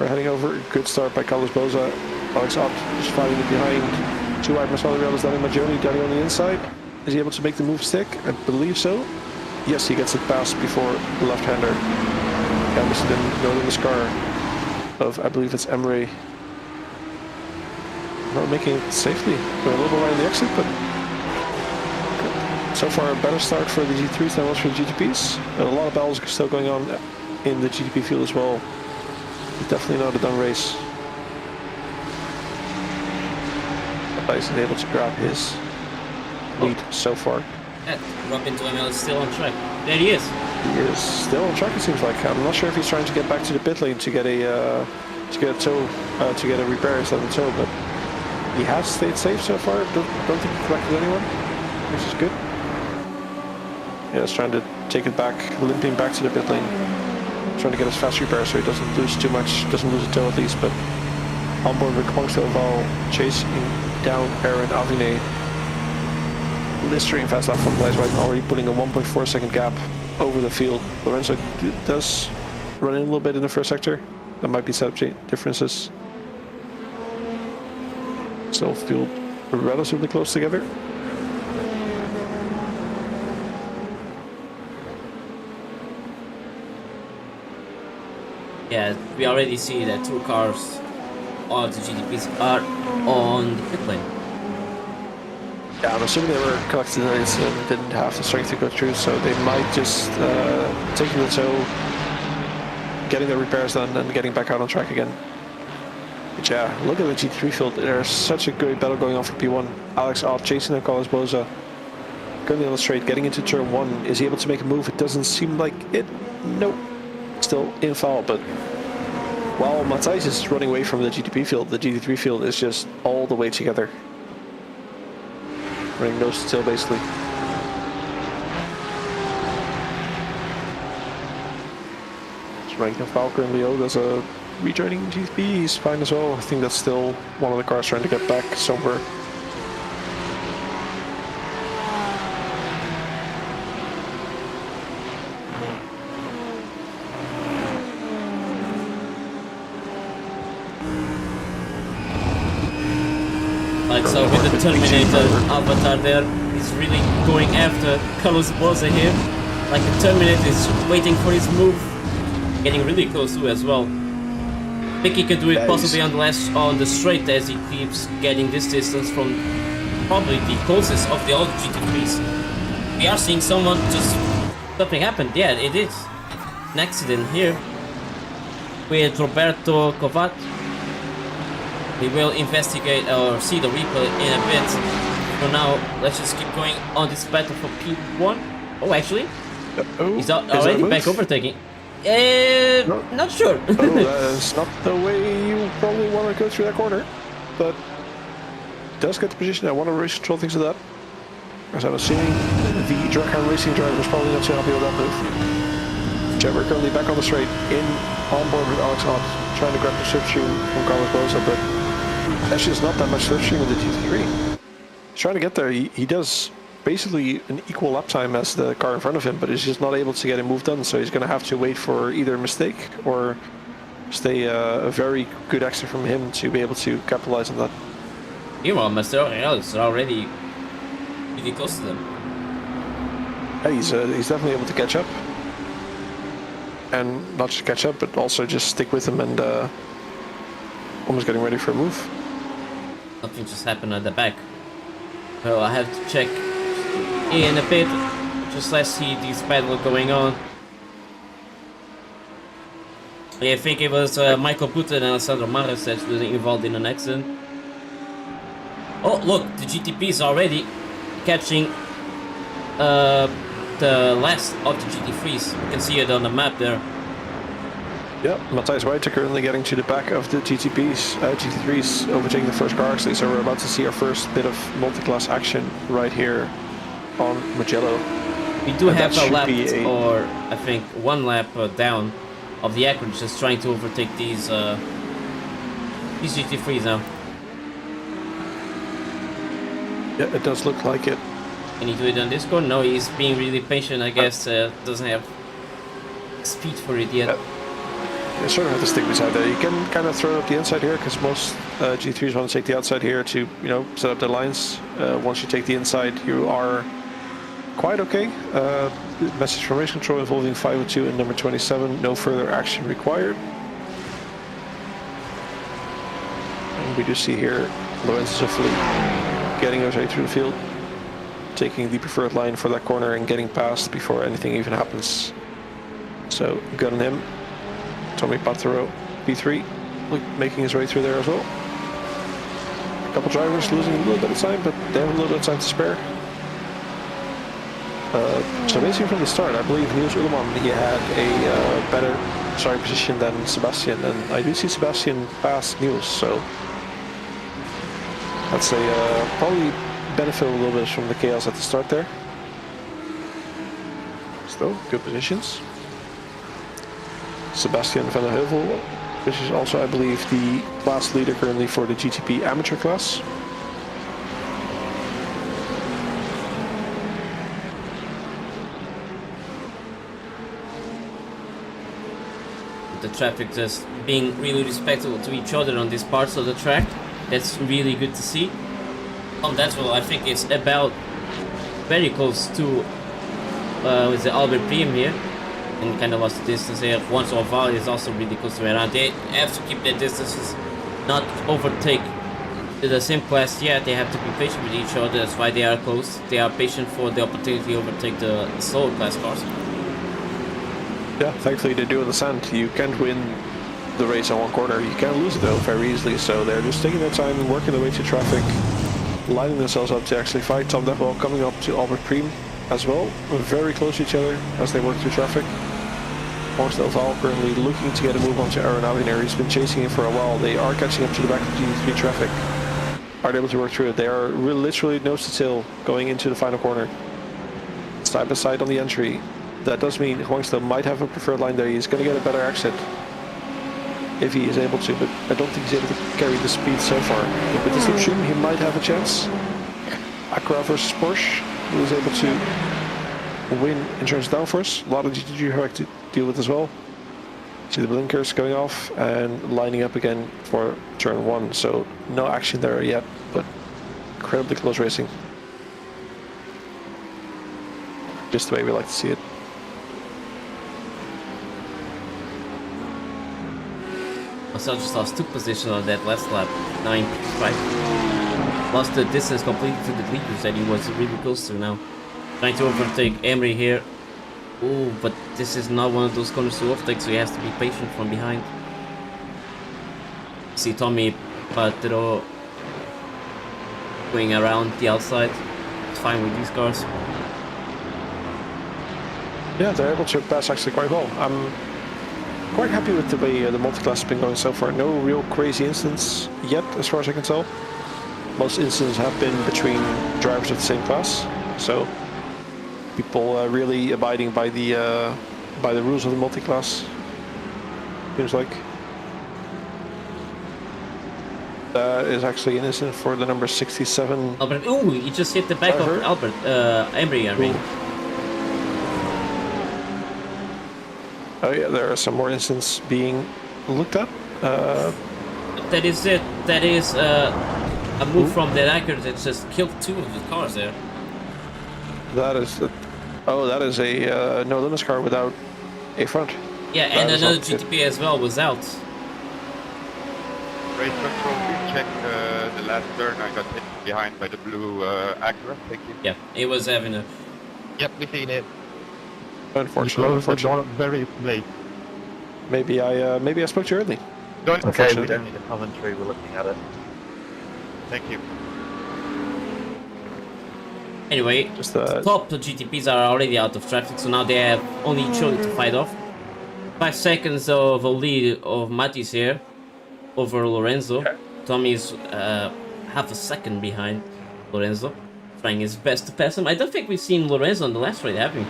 We're heading over. Good start by Carlos Boza. Alex Ott just fighting it behind. 2 wide Marcelo Real is Danny Maggioni. Danny on the inside. Is he able to make the move stick? I believe so. Yes, he gets it past before the left-hander. Anderson then noting the scar of, I believe it's Emre. Not making it safely. Going a little bit right in the exit, but so far a better start for the GT3s than it was for the GTPs. And a lot of battles still going on in the GTP field as well. Definitely not a done race. Matthijs is able to grab his lead so far. Yeah, Robin Duhamel is still on track. There he is. He is still on track, it seems like. I'm not sure if he's trying to get back to the pit lane to get a to get a repair instead of a tow, but he has stayed safe so far. Don't think he collected anyone, which is good. Yeah, he's trying to take it back, limping back to the pit lane. Trying to get his fast repair so he doesn't lose too much, doesn't lose a toe at least, but on board with Quangsto Val chasing down Aaron Aviné. Blistering fast lap from Blaise White, already putting a 1.4 second gap over the field. Lorenzo does run in a little bit in the first sector. That might be setup differences. Still field relatively close together. Yeah, we already see that 2 cars of the GTPs are on the pit lane. Yeah, I'm assuming they were collected and didn't have the strength to go through, so they might just taking the tow, getting their repairs done, and getting back out on track again. But yeah, look at the GT3 field. There's such a great battle going on for P1. Alex Ott chasing and Carlos Boza. Currently on the straight, getting into turn 1. Is he able to make a move? It doesn't seem like it. Nope. Still in foul, but while Matthijs is running away from the GTP field, the GT3 field is just all the way together. Running nose to tail, basically. Rankin Falker and Leo does a rejoining GTP. He's fine as well. I think that's still one of the cars trying to get back somewhere. Like so with the Terminator avatar there, he's really going after Carlos Boza here. Like the Terminator is waiting for his move. Getting really close to as well. I think he could do it possibly on the straight as he keeps getting this distance from probably the closest of the other GT3s. We are seeing someone just... something happened. Yeah, it is. An accident here with Roberto Covat. We will investigate or see the replay in a bit. For now, let's just keep going on this battle for P1. Oh, actually, he's already back overtaking. No. Not sure. That's not the way you probably want to go through that corner, but does get the position. I want to race control things to that, as I'm assuming the Drakkar Racing driver was probably not too happy with that move. Jabber currently back on the straight, on board with Alex Ott, trying to grab the slipstream from Carlos Boza, but actually there's not that much slipstream with the GT3. He's trying to get there. He does basically an equal lap time as the car in front of him, but he's just not able to get a move done, so he's going to have to wait for either a mistake or stay a very good exit from him to be able to capitalize on that. Meanwhile, Mr. is already really close to them. Yeah, he's definitely able to catch up. And not just catch up, but also just stick with him and almost getting ready for a move. Something just happened at the back. Well, I have to check in a bit. Just let's see this battle going on. I think it was Michael Putin and Alessandro Mares that were involved in an accident. Oh, look, the GTP is already catching the last of the GT3s. You can see it on the map there. Yeah, Matthias White are currently getting to the back of the GT3s, overtaking the first car actually. So we're about to see our first bit of multi-class action right here on Mugello. We do have a lap, or I think 1 lap down of the Acura, just trying to overtake these GT3s now. Yeah, it does look like it. Can he do it on this corner? No, he's being really patient, I guess. Doesn't have speed for it yet. You sort of have to stick beside there. You can kind of throw up the inside here because most G3s want to take the outside here to, you know, set up the lines. Once you take the inside, you are quite okay. Message from race control involving 502 and number 27. No further action required. And we do see here Lorenzo Fleet getting us right through the field, taking the preferred line for that corner and getting past before anything even happens. So good on him. Tommy Patero, P3, making his way through there as well. A couple drivers losing a little bit of time, but they have a little bit of time to spare. So basically from the start, I believe Niels Ullman, he had a better starting position than Sebastian, and I do see Sebastian pass Niels, so that's a probably benefit a little bit from the chaos at the start there. Still, good positions. Sebastian van der Heuvel, which is also, I believe, the class leader currently for the GTP amateur class. The traffic just being really respectful to each other on these parts of the track. That's really good to see. On that well, I think it's about very close to with the Albert Priem here. And kind of lost the distance here. Once Oval is also really close to around. They have to keep their distances, not overtake the same class yet. They have to be patient with each other. That's why they are close. They are patient for the opportunity to overtake the slower class cars. Yeah, thankfully they do understand. You can't win the race on one corner. You can lose it though very easily. So they're just taking their time and working their way to traffic, lining themselves up to actually fight. Tom Devil coming up to Albert Priem as well, very close to each other as they work through traffic. Horst Oval currently looking to get a move onto Aaron Aviner. He's been chasing him for a while. They are catching up to the back of GT3 traffic. Are they able to work through it? They are literally nose to tail going into the final corner. Side by side on the entry. That does mean Huangsto might have a preferred line there. He's going to get a better exit if he is able to, but I don't think he's able to carry the speed so far. But with the slipstream, he might have a chance. Acura versus Porsche, who is able to win in terms of downforce. A lot of GTG have to deal with as well. See the blinkers going off and lining up again for turn 1. So no action there yet, but incredibly close racing. Just the way we like to see it. Also just lost 2 positions on that last lap, 9.5. Lost the distance completely to the leaders that he was really close to now. Trying to overtake Emery here. Ooh, but this is not one of those corners to overtake, so he has to be patient from behind. See Tommy Patero going around the outside. It's fine with these cars. Yeah, they're able to pass actually quite well. I'm quite happy with the way the multi-class has been going so far. No real crazy incidents yet, as far as I can tell. Most incidents have been between drivers of the same class, so people really abiding by the rules of the multi-class. Seems like that is actually an incident for the number 67. Albert, ooh, he just hit the back of Albert Emery, I mean. Oh yeah, there are some more incidents being looked at. That is it. That is a move from that Acura that just killed 2 of the cars there. That is, that is a no limits car without a front. Yeah, that and another GTP as well was out. Race control, you check the last turn. I got hit behind by the blue Acura. Thank you. Yeah, it was Avenue. Yep, we seen it. Unfortunately, very late. Maybe I spoke too early. Don't. Okay, we don't need a commentary. We're looking at it. Thank you. Anyway, Just the top GTPs are already out of traffic, so now they have only each other to fight off. 5 seconds of a lead of Matis here over Lorenzo. Okay. Tommy's half a second behind Lorenzo, trying his best to pass him. I don't think we've seen Lorenzo on the last race, have we?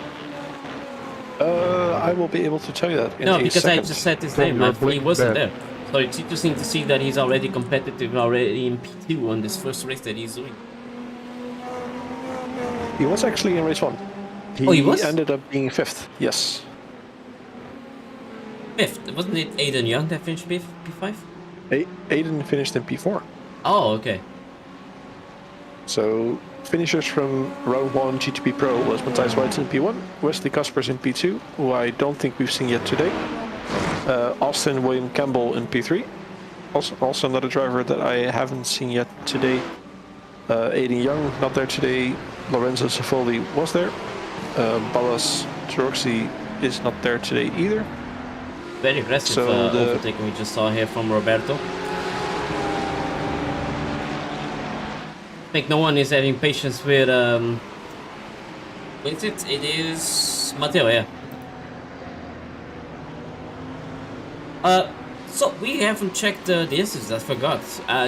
I will be able to tell you that in No, a because second. I just said his From name. your He blink wasn't there. there. So it's interesting to see that he's already competitive already in P2 on this first race that he's doing. He was actually in race 1. He was? Ended up being 5th. Yes. 5th. Wasn't it Aiden Young that finished P5? Aiden finished in P4. Oh, okay. So finishers from round 1 GTP Pro was Matthijs Weitz in P1, Wesley Caspers in P2, who I don't think we've seen yet today. Austin William Campbell in P3. Also another driver that I haven't seen yet today. Aiden Young not there today. Lorenzo Cifoli was there. Ballas Troxy is not there today either. Very aggressive So overtaking we just saw here from Roberto. I think no one is having patience with what is it? It is Matteo, yeah. So we haven't checked the incidents, I forgot.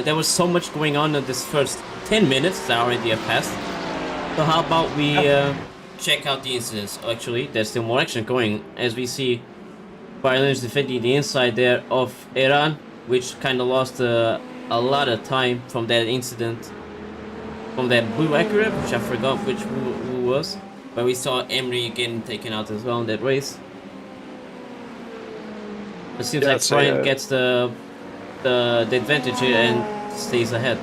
There was so much going on in this first 10 minutes that already have passed. So how about we check out the incidents? Actually, there's still more action going as we see Violence defending the inside there of Iran, which kind of lost a lot of time from that incident. From that blue Acura, which I forgot who was. But we saw Emery getting taken out as well in that race. It seems like Brian gets the advantage here and stays ahead.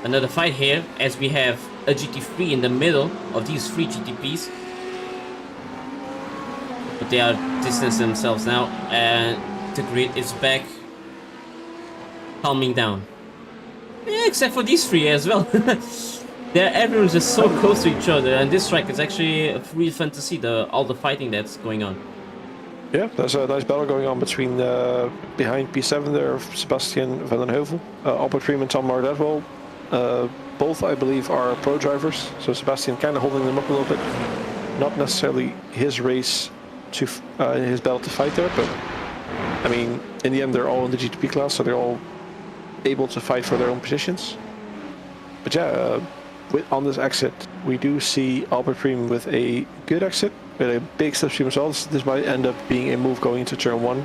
Another fight here as we have a GT3 in the middle of these 3 GTPs. But they are distancing themselves now and the grid is back calming down. Yeah, except for these 3 as well. Everyone's just so close to each other, and this track is actually really fun to see all the fighting that's going on. Yeah, there's a nice battle going on between behind P7 there of Sebastian van den Heuvel, Albert Riem and Tom Mardetwell. Both, I believe, are pro drivers, so Sebastian kind of holding them up a little bit. Not necessarily his race to his battle to fight there, but I mean, in the end, they're all in the GTP class, so they're all able to fight for their own positions. But yeah, on this exit, we do see Albert Riem with a good exit, with a big slipstream as well. This might end up being a move going into turn 1.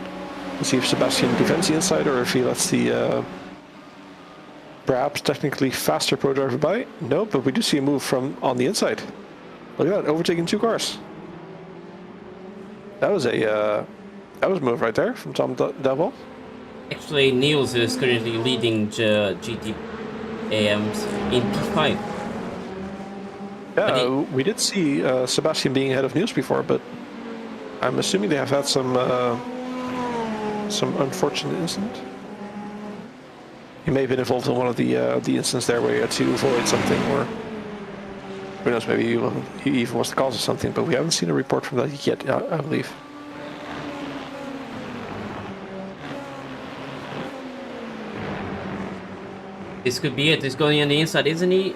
Let's see if Sebastian defends the inside or if he lets the perhaps technically faster pro driver by. No, but we do see a move from on the inside. Look at that, overtaking 2 cars. That was a move right there from Tom Delval. Actually, Niels is currently leading GTAMs in P5. Yeah, we did see Sebastian being ahead of Niels before, but I'm assuming they have had some unfortunate incident. He may have been involved in one of the incidents there where he had to avoid something, or who knows, maybe he even was the cause of something, but we haven't seen a report from that yet, I believe. This could be it. He's going on the inside, isn't he?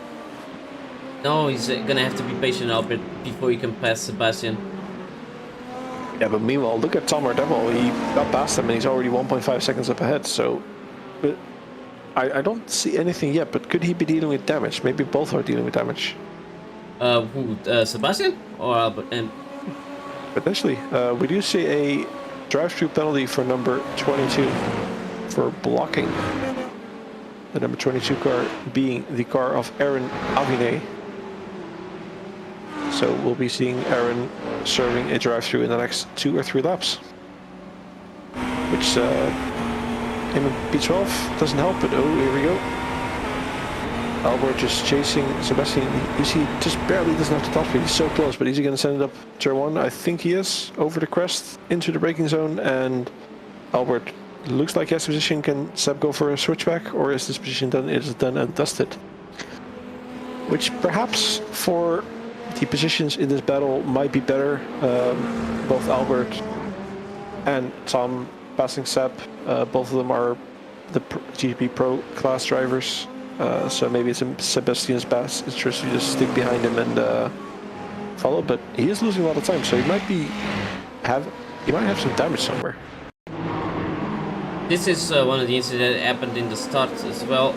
No, he's gonna have to be patient, Albert, before he can pass Sebastian. Yeah, but meanwhile, look at Tom Mardetwell. He got past him and he's already 1.5 seconds up ahead, so I don't see anything yet, but could he be dealing with damage? Maybe both are dealing with damage. Who? Sebastian or Albert? And Potentially. We do see a drive-through penalty for number 22 for blocking. The number 22 car being the car of Aaron Aviné. So we'll be seeing Aaron serving a drive-through in the next 2 or 3 laps. Which in P12 doesn't help, but oh, here we go. Albert just chasing Sebastian. You see, just barely doesn't have the top speed. He's so close, but is he going to send it up turn 1? I think he is. Over the crest, into the braking zone, and Albert looks like he has position. Can Seb go for a switchback, or is this position done? It is done and dusted. Which perhaps for the positions in this battle might be better. Both Albert and Tom passing Seb. Both of them are the GTP Pro class drivers. So maybe it's in Sebastian's best interest to just stick behind him and follow. But he is losing a lot of time, so he might have some damage somewhere. This is one of the incidents that happened in the start as well.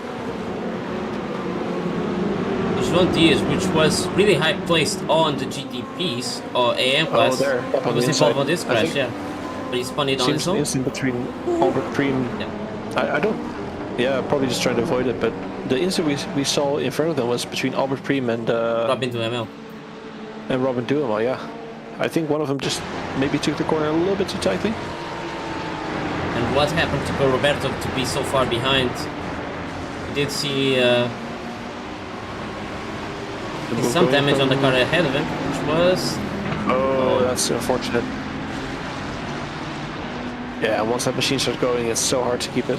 There's one Diaz which was really high placed on the GTPs or AM class. there, up on He was the involved inside. on this I crash, think yeah. But he spun it on Seems his own. an instant between Albert Preem. Yeah. I don't. Yeah, probably just trying to avoid it. But the instant we saw in front of them was between Albert Preem and Robin to ML. Robin Duhamel. Yeah, I think one of them just maybe took the corner a little bit too tightly. And what happened to Roberto to be so far behind? We did see some damage on the car ahead of him, which was... Oh, that's unfortunate. Yeah, once that machine starts going, it's so hard to keep it.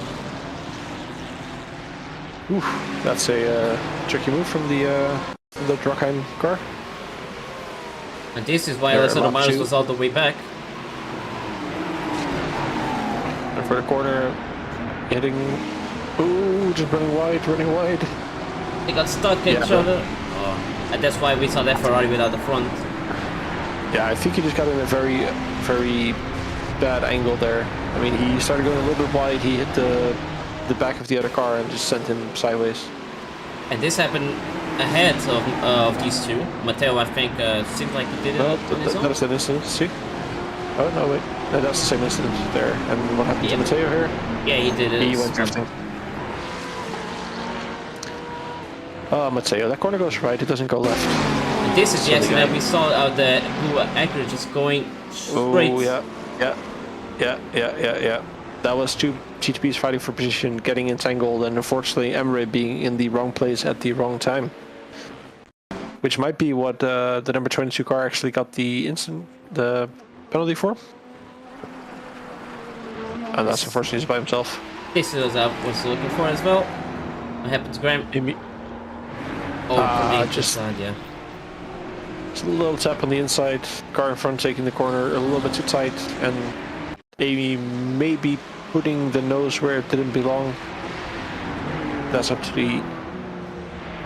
Oof, that's a tricky move from the Drockheim car. And this is why There, Alessandro lap Miles two. was all the way back. And for the corner, hitting... Ooh, just running wide, running wide. They got stuck at each other. Oh. And that's why we saw that Ferrari without the front. Yeah, I think he just got in a very, very bad angle there. I mean, he started going a little bit wide, he hit the back of the other car and just sent him sideways. And this happened ahead of these two. Matteo, I think, seemed like he did it on his own. That was that incident, see? Oh, no, wait. No, that's the same incident there. And what happened to Matteo here? Yeah, he did it. He went drifting. Oh, Matteo, that corner goes right, it doesn't go left. And this is the accident we saw out the blue Acura just going straight. Oh, yeah. That was two GTPs fighting for position, getting entangled, and unfortunately Emre being in the wrong place at the wrong time. Which might be what the number 22 car actually got the penalty for. And that's unfortunately he's by himself. This is what I was looking for as well. What happened to Graham? Oh, from the just side, yeah. Just a little tap on the inside, car in front taking the corner a little bit too tight, and Amy maybe putting the nose where it didn't belong. That's up to the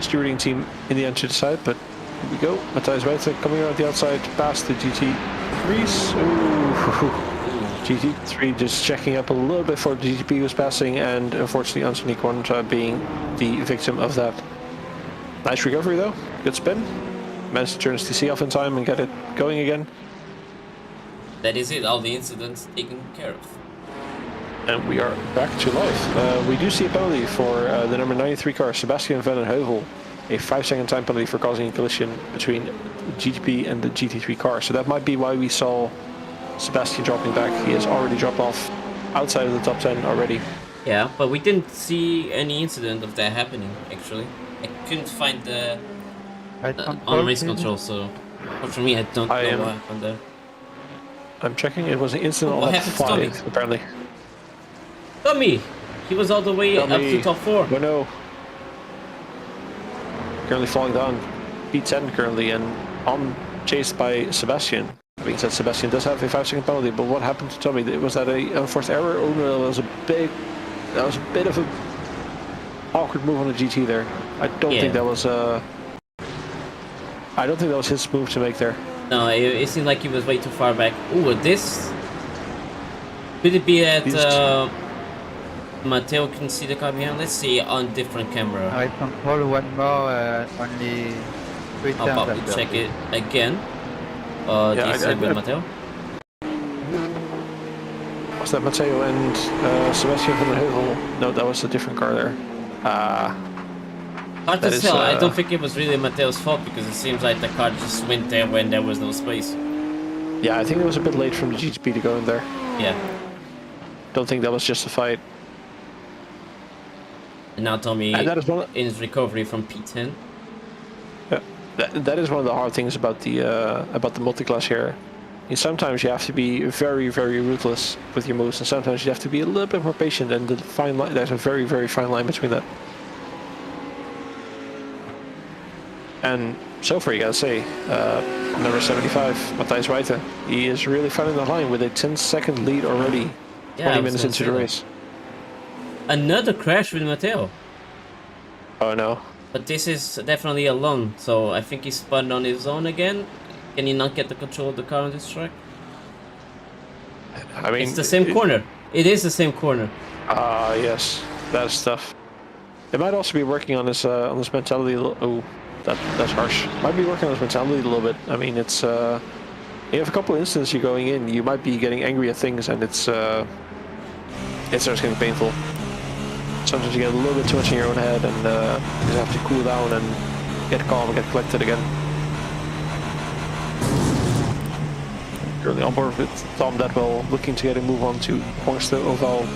stewarding team in the end to decide, but here we go. Matthias Weitzer coming out the outside past the GT3s. Ooh. GT3 just checking up a little bit before the GTP was passing, and unfortunately Anthony Quanta being the victim of that. Nice recovery though, good spin. Managed to turn his TC off in time and get it going again. That is it, all the incidents taken care of. And we are back to life. We do see a penalty for the number 93 car, Sebastian van den Heuvel. A 5-second time penalty for causing a collision between the GTP and the GT3 car. So that might be why we saw Sebastian dropping back. He has already dropped off outside of the top 10 already. Yeah, but we didn't see any incident of that happening, actually. I couldn't find the on race control, so for me, I don't know what happened there. I'm checking. It was an incident on lap 5, apparently. Tommy! He was all the way up to top 4. Oh no. Currently falling down. P10 currently, and on chased by Sebastian. Being said, Sebastian does have a 5-second penalty, but what happened to Tommy? Was that a unforced error? Oh no, that was a bit of a awkward move on the GT there. I don't think that was his move to make there. No, it seemed like he was way too far back. Ooh, this... Could it be that Matteo can see the car behind? Let's see on different camera. I control one more, only 3 I'll times probably after. check it again. With Matteo. Was that Matteo and Sebastian van den Heuvel? No, that was a different car there. Hard to tell. I don't think it was really Matteo's fault because it seems like the car just went there when there was no space. Yeah, I think it was a bit late from the GTP to go in there. Yeah. Don't think that was justified. And now Tommy in his recovery from P10. Yeah, that is one of the hard things about the multi-class here. And sometimes you have to be very, very ruthless with your moves, and sometimes you have to be a little bit more patient. And the fine line, there's a very, very fine line between that. And so far, you gotta say, number 75, Matthias Weitzer, he is really finding the line with a 10-second lead already. 20 minutes into the race. Another crash with Matteo. Oh no. But this is definitely alone, so I think he spun on his own again. Can he not get the control of the car on this track? I mean, It's the same corner. It is the same corner. Yes, that's tough. It might also be working on this mentality. Oh, that's harsh. Might be working on this mentality a little bit. I mean, it's you have a couple of instances you're going in, you might be getting angry at things, and it starts getting painful. Sometimes you get a little bit too much in your own head, and you have to cool down and get calm and get collected again. Currently on board with Tom Dadwell, looking to get a move on to Hongste Oval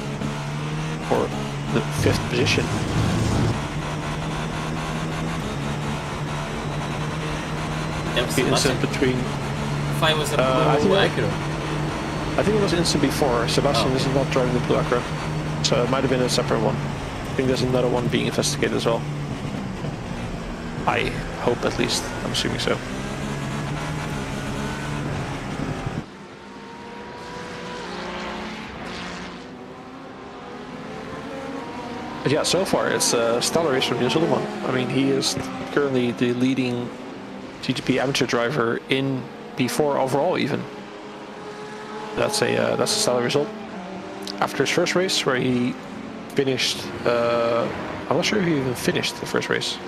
for the 5th position. The incident between. If I was a blue Acura. I think it was instant before. Sebastian is not driving the blue Acura, so it might have been a separate one. I think there's another one being investigated as well. I hope, at least. I'm assuming so. But yeah, so far it's a stellar race from Niels Ulleman. I mean, he is currently the leading GTP amateur driver in P4 overall, even. That's a stellar result. After his first race, where he finished, I'm not sure if he even finished the first race.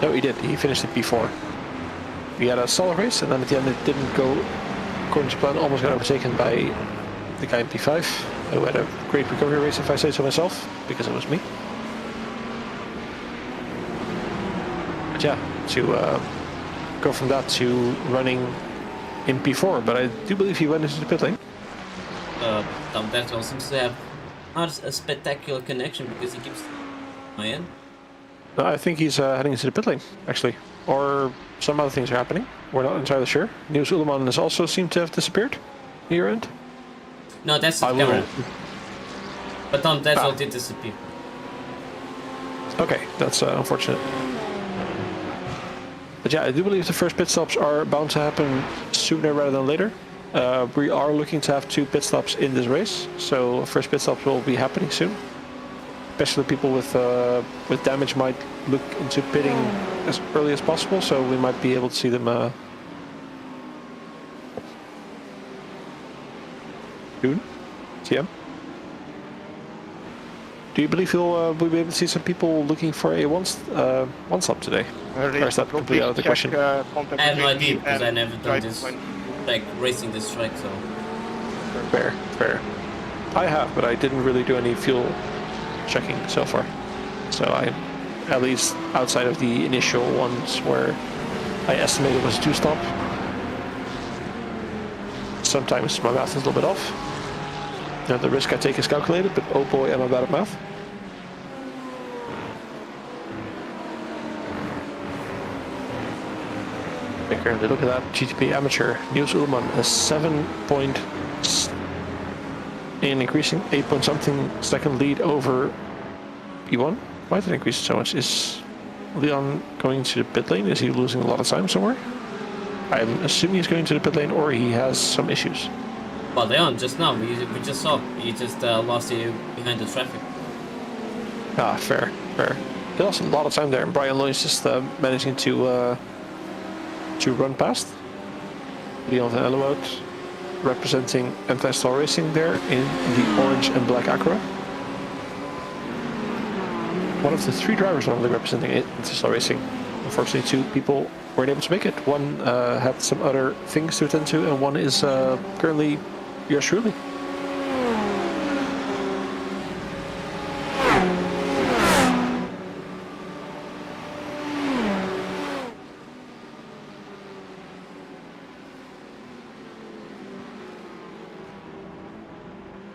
No, he did. He finished in P4. He had a solid race, and then at the end it didn't go according to plan. Almost got overtaken by the guy in P5, who had a great recovery race, if I say so myself, because it was me. But yeah, to go from that to running in P4, but I do believe he went into the pit lane. Tom Dadwell seems to have not a spectacular connection because he keeps my end. No, I think he's heading into the pit lane, actually. Or some other things are happening. We're not entirely sure. Niels Ulleman has also seemed to have disappeared near end. No, that's the camera. But Tom Dadwell did disappear. Okay, that's unfortunate. But yeah, I do believe the first pit stops are bound to happen sooner rather than later. We are looking to have 2 pit stops in this race, so first pit stops will be happening soon. Especially people with damage might look into pitting as early as possible, so we might be able to see them soon. TM. Do you believe we'll be able to see some people looking for a one stop today? Or is that completely out of the question? I have no idea because I never done this, like racing this track, so. Fair, fair. I have, but I didn't really do any fuel checking so far. So I, at least outside of the initial ones where I estimated was a 2-stop. Sometimes my math is a little bit off. The risk I take is calculated, but oh boy, am I bad at math. Currently, look at that GTP amateur. Niels Ulleman, a 7-point in increasing 8-point-something second lead over P1. Why did it increase so much? Is Leon going to the pit lane? Is he losing a lot of time somewhere? I'm assuming he's going to the pit lane, or he has some issues. Well, Leon, just now, we just saw. He just lost you behind the traffic. Ah, fair, fair. He lost a lot of time there, and Brian Loy's just managing to run past. Leon van Ellewoud representing Anti-Star Racing there in the orange and black Acura. One of the 3 drivers normally representing Anti-Star Racing. Unfortunately, 2 people weren't able to make it. One had some other things to attend to, and one is currently yours truly.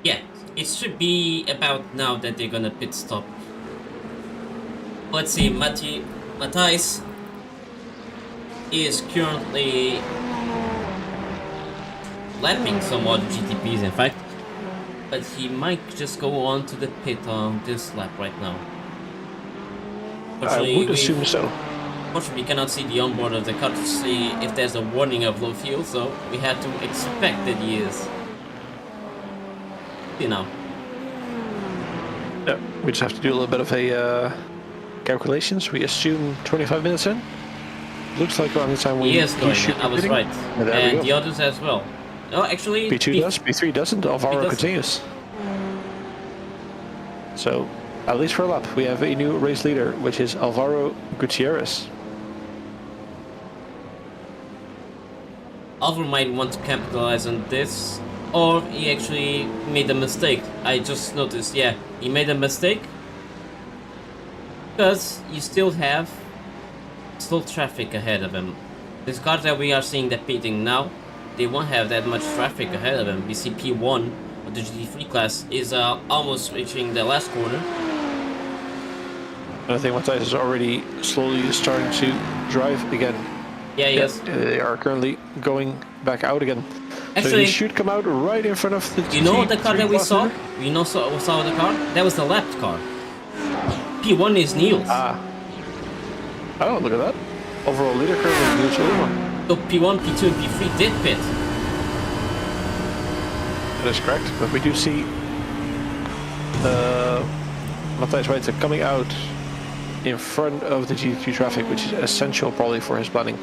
Yeah, it should be about now that they're gonna pit stop. Let's see, Matthijs is currently lapping some other GTPs, in fact, but he might just go on to the pit on this lap right now. I would assume so. Unfortunately, we cannot see the onboard of the car to see if there's a warning of low fuel, so we had to expect that he is. You know. Yeah, we just have to do a little bit of a calculations, we assume 25 minutes in. Looks like around the time He is going. should I be was hitting. right, And there we and go. the others as well. No, actually, P2 does, P3 doesn't, Alvaro doesn't. continues. So, at least for a lap, we have a new race leader, which is Alvaro Gutierrez. Alvaro might want to capitalize on this, or he actually made a mistake. I just noticed, yeah, he made a mistake because you still have traffic ahead of him. These cars that we are seeing that pitting now, they won't have that much traffic ahead of him. We see P1 of the GT3 class is almost reaching the last corner. And I think Matthijs is already slowly starting to drive again. Yeah, yes. They are currently going back out again. So Actually, he should come out right in front of the you know the car that we class saw? leader? We saw the car? That was the lapped car. P1 is Niels. Ah. Oh, look at that. Overall leader currently Niels Ulrich. So P1, P2, and P3 did pit. That is correct, but we do see Matthijs Reiter coming out in front of the GT3 traffic, which is essential probably for his planning.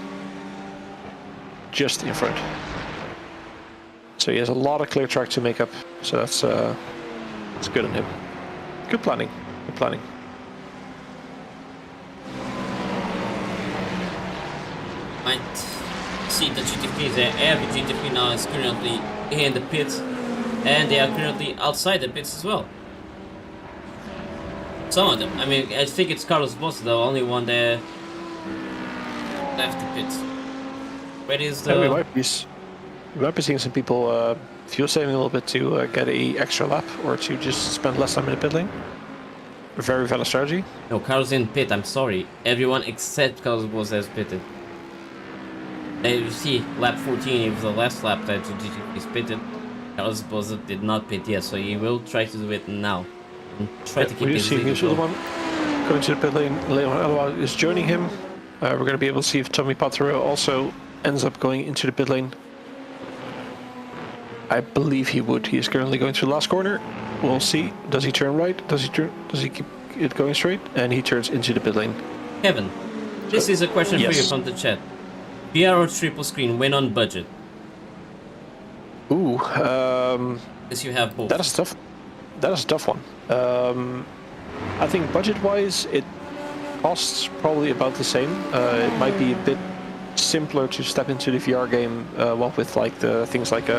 Just in front. So he has a lot of clear track to make up, so that's good on him. Good planning, good planning. Might see the GT3 there. Every GT3 now is currently in the pits, and they are currently outside the pits as well. Some of them. I mean, I think it's Carlos Boss, the only one that left the pits. Where is the? And we might be seeing some people fuel saving a little bit to get a extra lap or to just spend less time in the pit lane. A very valid strategy. No, Carlos in pit. I'm sorry. Everyone except Carlos Boss has pitted. And you see, lap 14 was the last lap that GT3 is pitted. Carlos Boss did not pit yet, so he will try to do it now. And try to keep we his see lead as the well. one going to the pit lane. Leon Elwa is joining him. We're going to be able to see if Tommy Patero also ends up going into the pit lane. I believe he would. He is currently going to the last corner. We'll see. Does he turn right? Does he keep it going straight? And he turns into the pit lane. Kevin, this is a question for you Yes. from the chat. VR or triple screen when on budget? Ooh, Because you have both. that is tough. That is a tough one. I think budget-wise, it costs probably about the same. It might be a bit simpler to step into the VR game, what with like the things like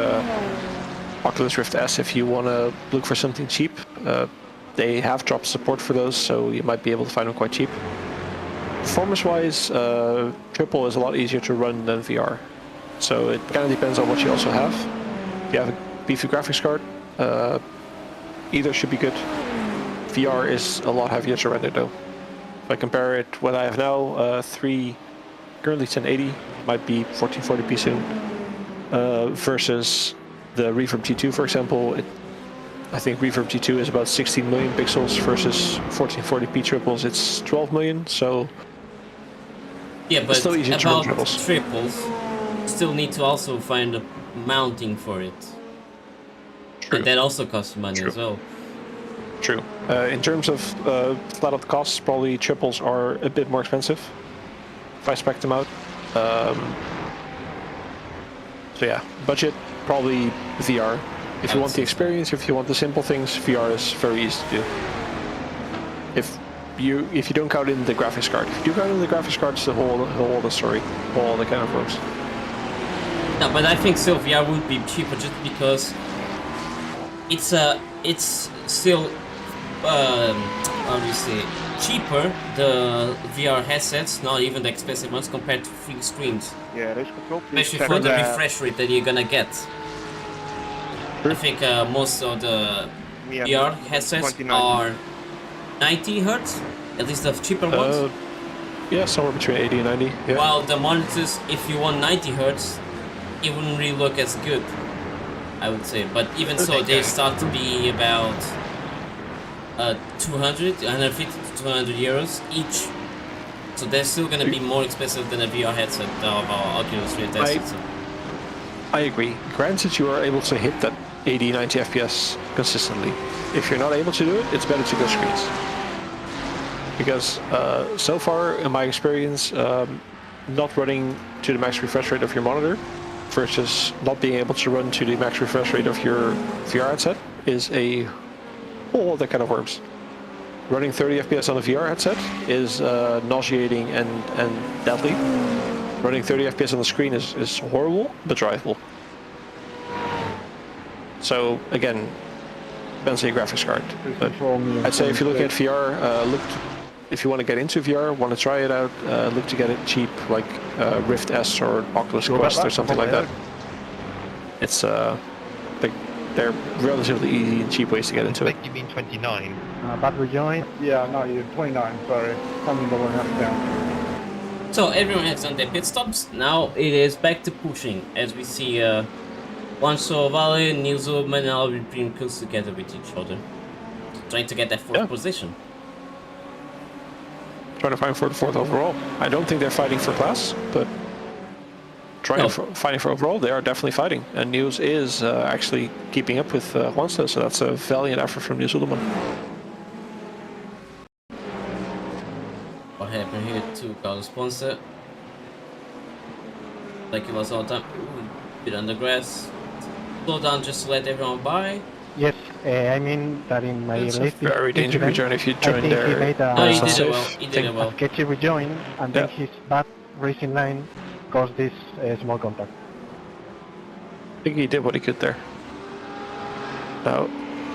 Oculus Rift S. If you want to look for something cheap, they have dropped support for those, so you might be able to find them quite cheap. Performance-wise, triple is a lot easier to run than VR, so it kind of depends on what you also have. If you have a beefy graphics card, either should be good. VR is a lot heavier to render though. If I compare it, what I have now, currently 1080, might be 1440p soon, versus the Reverb G2, for example. I think Reverb G2 is about 16 million pixels versus 1440p triples, it's 12 million, so yeah, but still easier to run about triples. triples, still need to also find a mounting for it. True. And that also costs money True. as well. True. In terms of flat out costs, probably triples are a bit more expensive if I spec them out. So yeah, budget, probably VR. If you want the experience, if you want the simple things, VR is very easy to do. If you don't count in the graphics card. If you count in the graphics card, it's the whole other story, whole other kind of works. No, but I think still VR would be cheaper just because it's still how do you say, cheaper, the VR headsets, not even the expensive ones, compared to free screens. Yeah, race control. Please Especially check for the the refresh rate that you're gonna get. I think most of the Mia VR headsets 29. are 90 Hz, at least the cheaper ones. Yeah, somewhere between 80 and 90. Yeah. While the monitors, if you want 90 Hz, it wouldn't really look as good, I would say. But even so, they start to be about 150 to 200 euros each. So they're still going to be more expensive than a VR headset of Oculus Rift headset. I agree. Granted, you are able to hit that 80, 90 FPS consistently. If you're not able to do it, it's better to go screens. because so far in my experience, not running to the max refresh rate of your monitor versus not being able to run to the max refresh rate of your VR headset is a whole other kind of worms. Running 30 FPS on a VR headset is nauseating and deadly. Running 30 FPS on the screen is horrible, but drivable. So again, depends on your graphics card. But I'd say if you're looking at VR, if you want to get into VR, want to try it out, look to get it cheap, like Rift S or Oculus Quest or something like that. It's they're relatively easy and cheap ways to get into it. You mean 29? Battery join. Yeah, no, you're 29, sorry. Coming the one down. So everyone has done their pit stops. Now it is back to pushing, as we see Juancho Valley, Niels Ullmann and Albert Prim close together with each other, trying to get that fourth position. Trying to fight for the fourth overall. I don't think they're fighting for class, but fighting for overall, they are definitely fighting. And Niels is actually keeping up with Juancho, so that's a valiant effort from Niels Ullmann. What happened here to Carlos Ponce? Like it was all time. Bit on the grass. Slow down just to let everyone by. Yes, I mean that in my It's a latest very dangerous return if you join he there. made No, he did it well. He did it well. a sketchy rejoin, and then his bad racing line caused this small contact. I think he did what he could there. Now,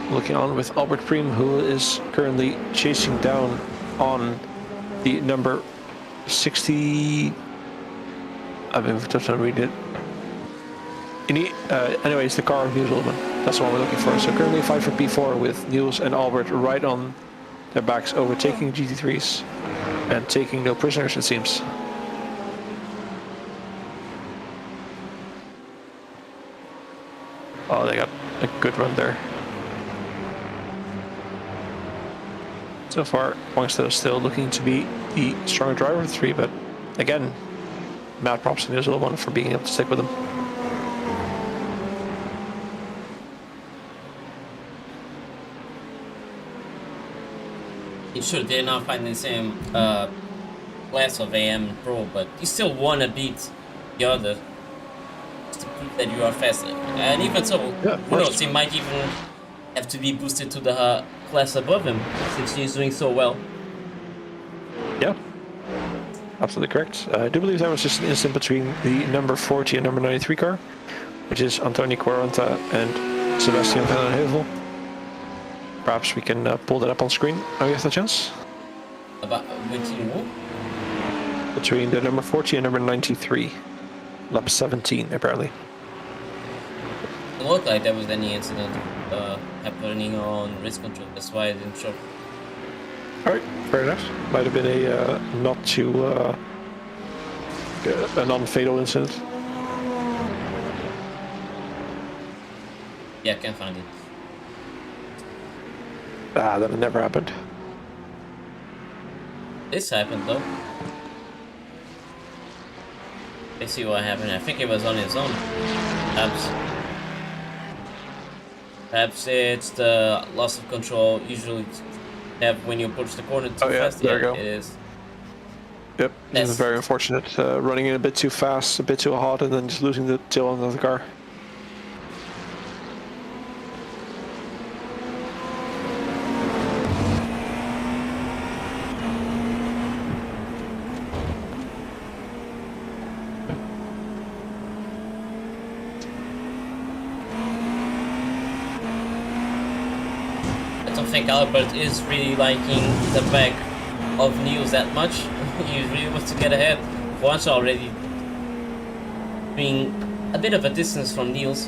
looking on with Albert Prim, who is currently chasing down on the number 60. I've been trying to read it. Anyway, it's the car of Niels Ullmann. That's the one we're looking for. So currently 5 for P4 with Niels and Albert right on their backs, overtaking GT3s and taking no prisoners, it seems. Oh, they got a good run there. So far, Wangstead is still looking to be the stronger driver of the three, but again, mad props to Niels Ullmann for being able to stick with him. Sure, they're not fighting the same class of AM Pro, but you still want to beat the other just to prove that you are faster. And even so, who knows, he might even have to be boosted to the class above him since he's doing so well. Yeah, absolutely correct. I do believe that was just an instant between the number 40 and number 93 car, which is Antonio Quaranta and Sebastian van den Heuvel. Perhaps we can pull that up on screen. Oh, you have the chance? About between who? Between the number 40 and number 93. Lap 17, apparently. It looked like there was any incident happening on race control. That's why I didn't show. Alright, fair enough. Might have been a not too... a non-fatal incident. Yeah, I can't find it. Ah, that never happened. This happened though. Let's see what happened. I think it was on its own. Perhaps it's the loss of control. Usually have when you approach the corner too fast. There you go. It is. Yep, this is very unfortunate. Running in a bit too fast, a bit too hot, and then just losing the tail on the car. I don't think Albert is really liking the back of Niels that much. He really wants to get ahead. Once already being a bit of a distance from Niels.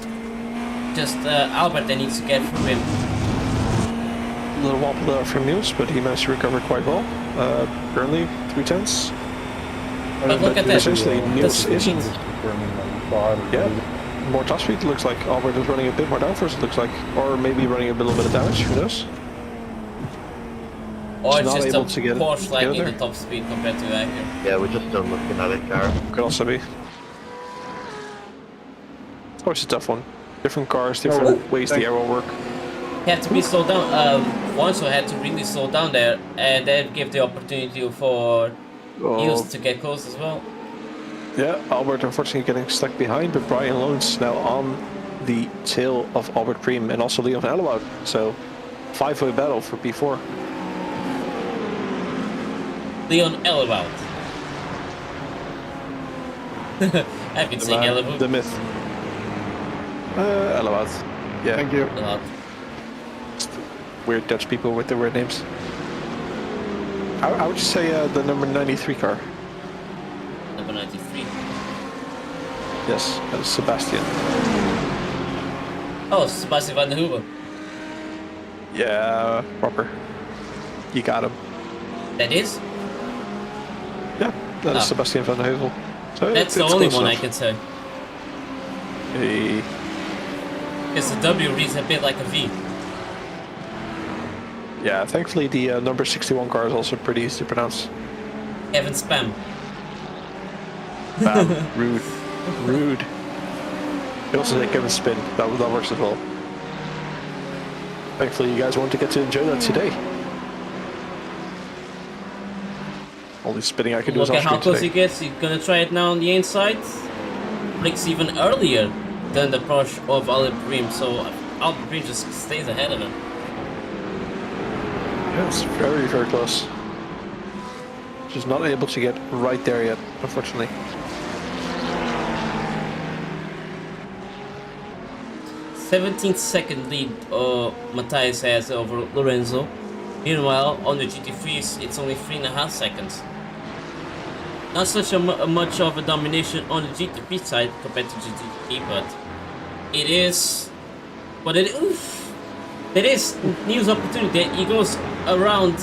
Just Albert that needs to get through him. A little wobble there from Niels, but he managed to recover quite well. Currently, 3/10. But look at that. Essentially, Niels The isn't. speed. Yeah, more top speed. Looks like Albert is running a bit more downforce. It looks like, or maybe running a little bit of damage. Who knows? Or He's not just able a to get Porsche like in there. the top speed compared to Acker. Yeah, we're just still looking at it, car. Could also be. Oh, it's a tough one. Different cars, different ways the arrow work. You have to be slowed down. F1, so I had to really slow down there, and that gave the opportunity for Niels to get close as well. Yeah, Albert unfortunately getting stuck behind, but Brian Loans now on the tail of Albert Preem and also Leon van Ellewoud. So 5-way battle for P4. Leon Ellewoud. I've been saying Ellewoud. The myth. Ellewoud. Yeah. Thank you. Weird Dutch people with their weird names. How would you say the number 93 car? Number 93. Yes, that is Sebastian. Oh, Sebastian van der Hooven. Yeah, proper. You got him. That is? Yeah, that is Sebastian van der Heuvel. So that's the only one I can say. Hey. Because the W reads a bit like a V. Yeah, thankfully the number 61 car is also pretty easy to pronounce. Evan Spam. Rude. Rude. You also say Kevin Spin. That works as well. Thankfully you guys want to get to enjoy that today. Only spinning I can do is look off at how screen close today. he gets. He's gonna try it now on the inside. Breaks even earlier than the approach of Albert Preem, so Albert Preem just stays ahead of him. Yeah, it's very, very close. Just not able to get right there yet, unfortunately. "17-second lead Matthias has over Lorenzo. Meanwhile, on the GT3s, it's only 3.5 seconds. Not such a much of a domination on the GT3 side compared to GT3, but it is. But it is Neil's opportunity. He goes around.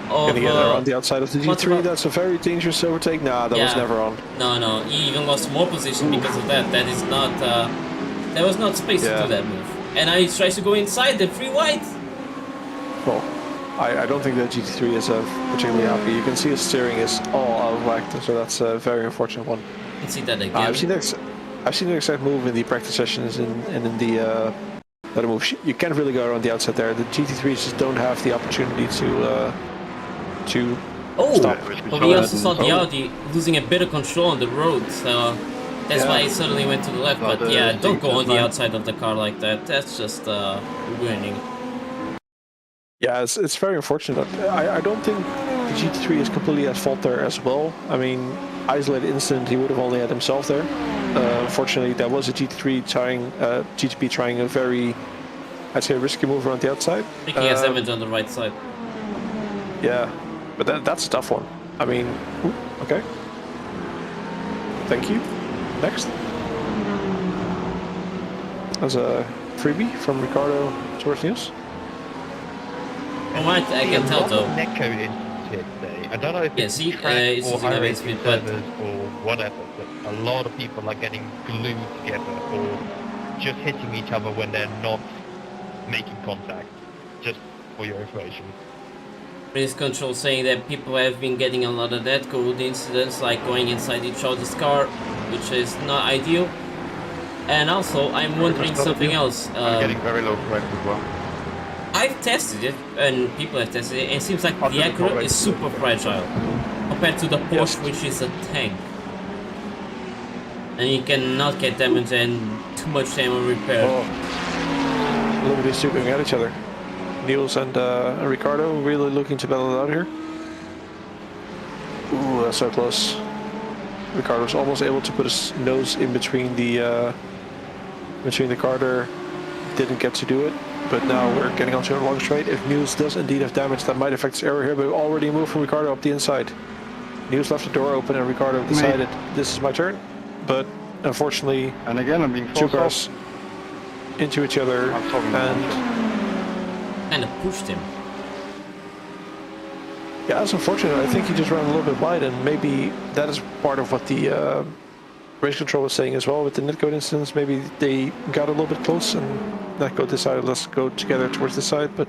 Gonna get around the outside of the G3. That's a very dangerous overtake. Nah, that was never on. No. He even lost more position because of that. That is not. There was not space to do that move. And now he tries to go inside the free wide. Well, I don't think that GT3 is particularly happy. You can see his steering is all out of whack, so that's a very unfortunate one. You can see that again. I've seen the exact move in the practice sessions and in the other move. You can't really go around the outside there. The GT3s just don't have the opportunity to stop. But we also saw the Audi losing a bit of control on the road, so that's why he suddenly went to the left. But yeah, don't go on the outside of the car like that. That's just ruining. Yeah, it's very unfortunate. I don't think the GT3 is completely at fault there as well. I mean, isolated incident, he would have only had himself there. Unfortunately, that was a GTP trying a very, I'd say, risky move around the outside. I think he has damage on the right side. Yeah, but that's a tough one. I mean, okay. Thank you. Next. As a freebie from Ricardo towards Niels. I can tell though. Netcode incident today. I don't know if it's it's track or using high a rate speed, but servers or whatever, but a lot of people are getting glued together or just hitting each other when they're not making contact. Just for your information. race control saying that people have been getting a lot of that code incidents, like going inside each other's car, which is not ideal. And also, I'm wondering something else. I'm getting very low price as well. I've tested it, and people have tested it, and it seems like the Acura is super fragile compared to the Porsche, which is a tank. And you cannot get damage and too much ammo repair. Oh. Look at these two going at each other. Niels and Ricardo really looking to battle it out here. Ooh, that's so close. Ricardo's almost able to put his nose in between the car there. Didn't get to do it, but now we're getting onto a long straight. If Niels does indeed have damage, that might affect his error here, but we already moved from Ricardo up the inside. Niels left the door open and Ricardo decided this is my turn, but unfortunately, And again, I'm being two forced cars into each other I'm talking and Kind of pushed him. yeah, that's unfortunate. I think he just ran a little bit wide, and maybe that is part of what the race control was saying as well with the netcode instance. Maybe they got a little bit close and netcode decided let's go together towards the side. But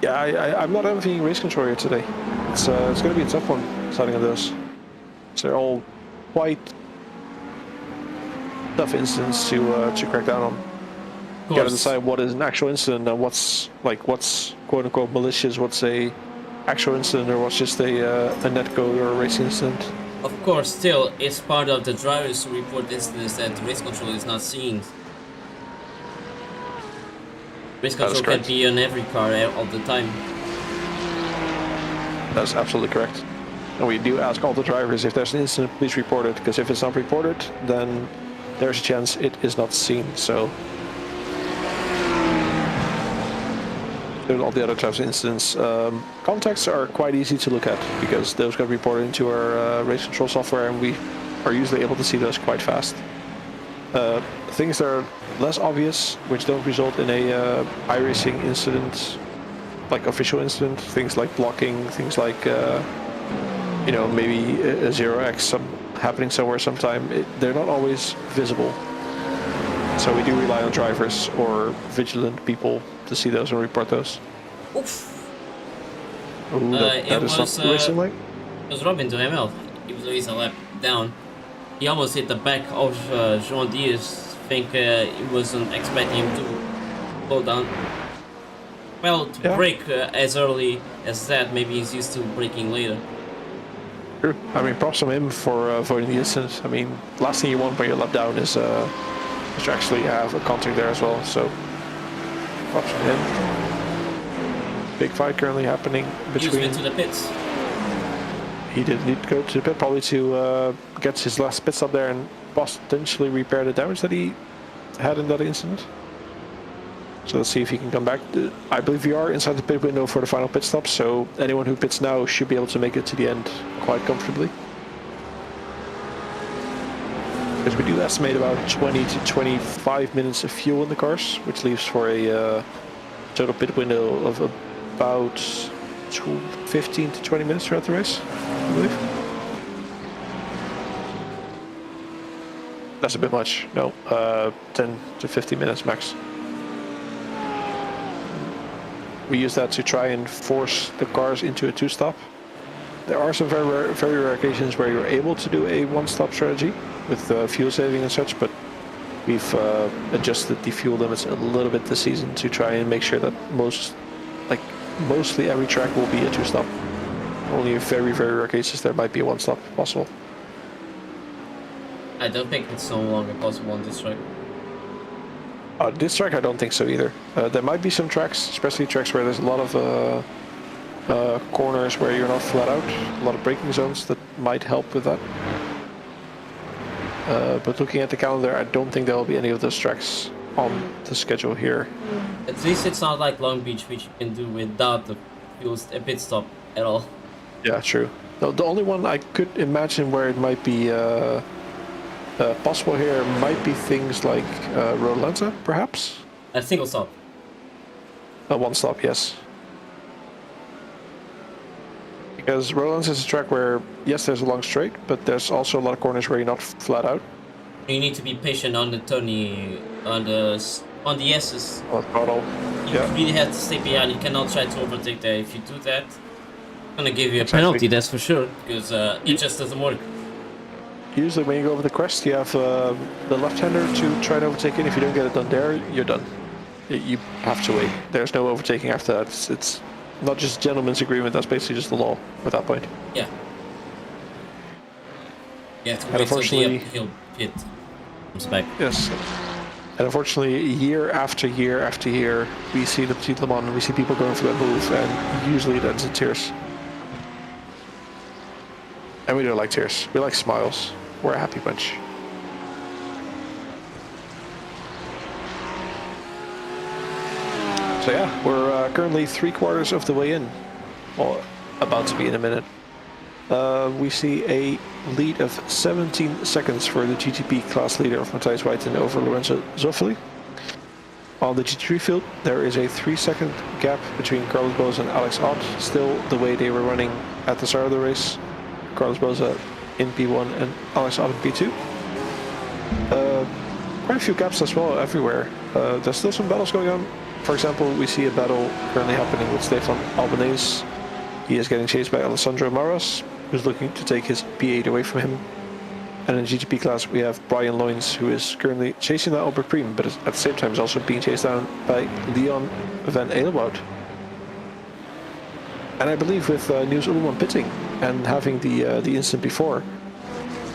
yeah, I'm not envying race control here today. It's going to be a tough one starting on those. So they're all quite tough instance to crack down on. You gotta decide what is an actual incident and what's quote unquote malicious, what's a actual incident, or what's just a netcode or a racing incident. Of course, still, it's part of the drivers to report incidents that the race control is not seeing. Race control can be on every car all the time. That's absolutely correct. And we do ask all the drivers, if there's an incident, please report it, because if it's not reported, then there's a chance it is not seen. So there's all the other types of incidents. Contacts are quite easy to look at, because those get reported into our race control software, and we are usually able to see those quite fast. Things that are less obvious, which don't result in a iRacing incident, like official incident, things like blocking, things like maybe a 0x happening somewhere sometime, they're not always visible. So we do rely on drivers or vigilant people to see those and report those. Oof. Ooh, that is not racing like. It was Robin to ML, even though he's a lap down. He almost hit the back of Joan Diaz. I think he wasn't expecting him to go down. Well, to brake as early as that, maybe he's used to braking later. True. I mean, props on him for avoiding the incident. I mean, last thing you want when you're lap down is to actually have a contact there as well. So, props on him. Big fight currently happening between. He went to the pits. He did need to go to the pit probably to get his last pit stop there and potentially repair the damage that he had in that incident. So let's see if he can come back. I believe we are inside the pit window for the final pit stop, so anyone who pits now should be able to make it to the end quite comfortably. Because we do estimate about 20 to 25 minutes of fuel in the cars, which leaves for a total pit window of about 15 to 20 minutes throughout the race, I believe. That's a bit much. No, 10 to 15 minutes max. We use that to try and force the cars into a two-stop. There are some very rare occasions where you're able to do a one-stop strategy with fuel saving and such, but we've adjusted the fuel limits a little bit this season to try and make sure that mostly every track will be a two-stop. Only in very rare cases there might be a one-stop possible. I don't think it's no longer possible on this track. This track I don't think so either. There might be some tracks, especially tracks where there's a lot of corners where you're not flat out, a lot of braking zones that might help with that. But looking at the calendar, I don't think there will be any of those tracks on the schedule here. At least it's not like Long Beach, which you can do without a pit stop at all. Yeah, true. No, the only one I could imagine where it might be possible here might be things like Rolanza, perhaps? A single stop. A one stop, yes. Because Rolanza is a track where, yes, there's a long straight, but there's also a lot of corners where you're not flat out. You need to be patient on the turning, on the S's. On throttle. You really have to stay behind. You cannot try to overtake there. If you do that, it's gonna give you a penalty, that's for sure, because it just doesn't work. Usually when you go over the crest, you have the left-hander to try and overtake it. If you don't get it done there, you're done. You have to wait. There's no overtaking after that. It's not just a gentleman's agreement, that's basically just the law at that point. Yeah. You have to wait until the uphill pit comes back. Yes. And unfortunately, year after year after year, we see the Petit Le Mans and we see people going for that move, and usually it ends in tears. And we don't like tears. We like smiles. We're a happy bunch. So yeah, we're currently 3/4 of the way in. Well, about to be in a minute. We see a lead of 17 seconds for the GTP class leader of Matthias Whiten over Lorenzo Zoffoli. On the GT3 field, there is a 3-second gap between Carlos Boza and Alex Ott, still the way they were running at the start of the race. Carlos Boza in P1 and Alex Ott in P2. Quite a few gaps as well everywhere. There's still some battles going on. For example, we see a battle currently happening with Stefan Albanese. He is getting chased by Alessandro Maros, who's looking to take his P8 away from him. And in the GTP class, we have Brian Loynes, who is currently chasing that Albert Priem, but at the same time is also being chased down by Leon van Edelwoud. And I believe with Niels Ullman pitting and having the incident before,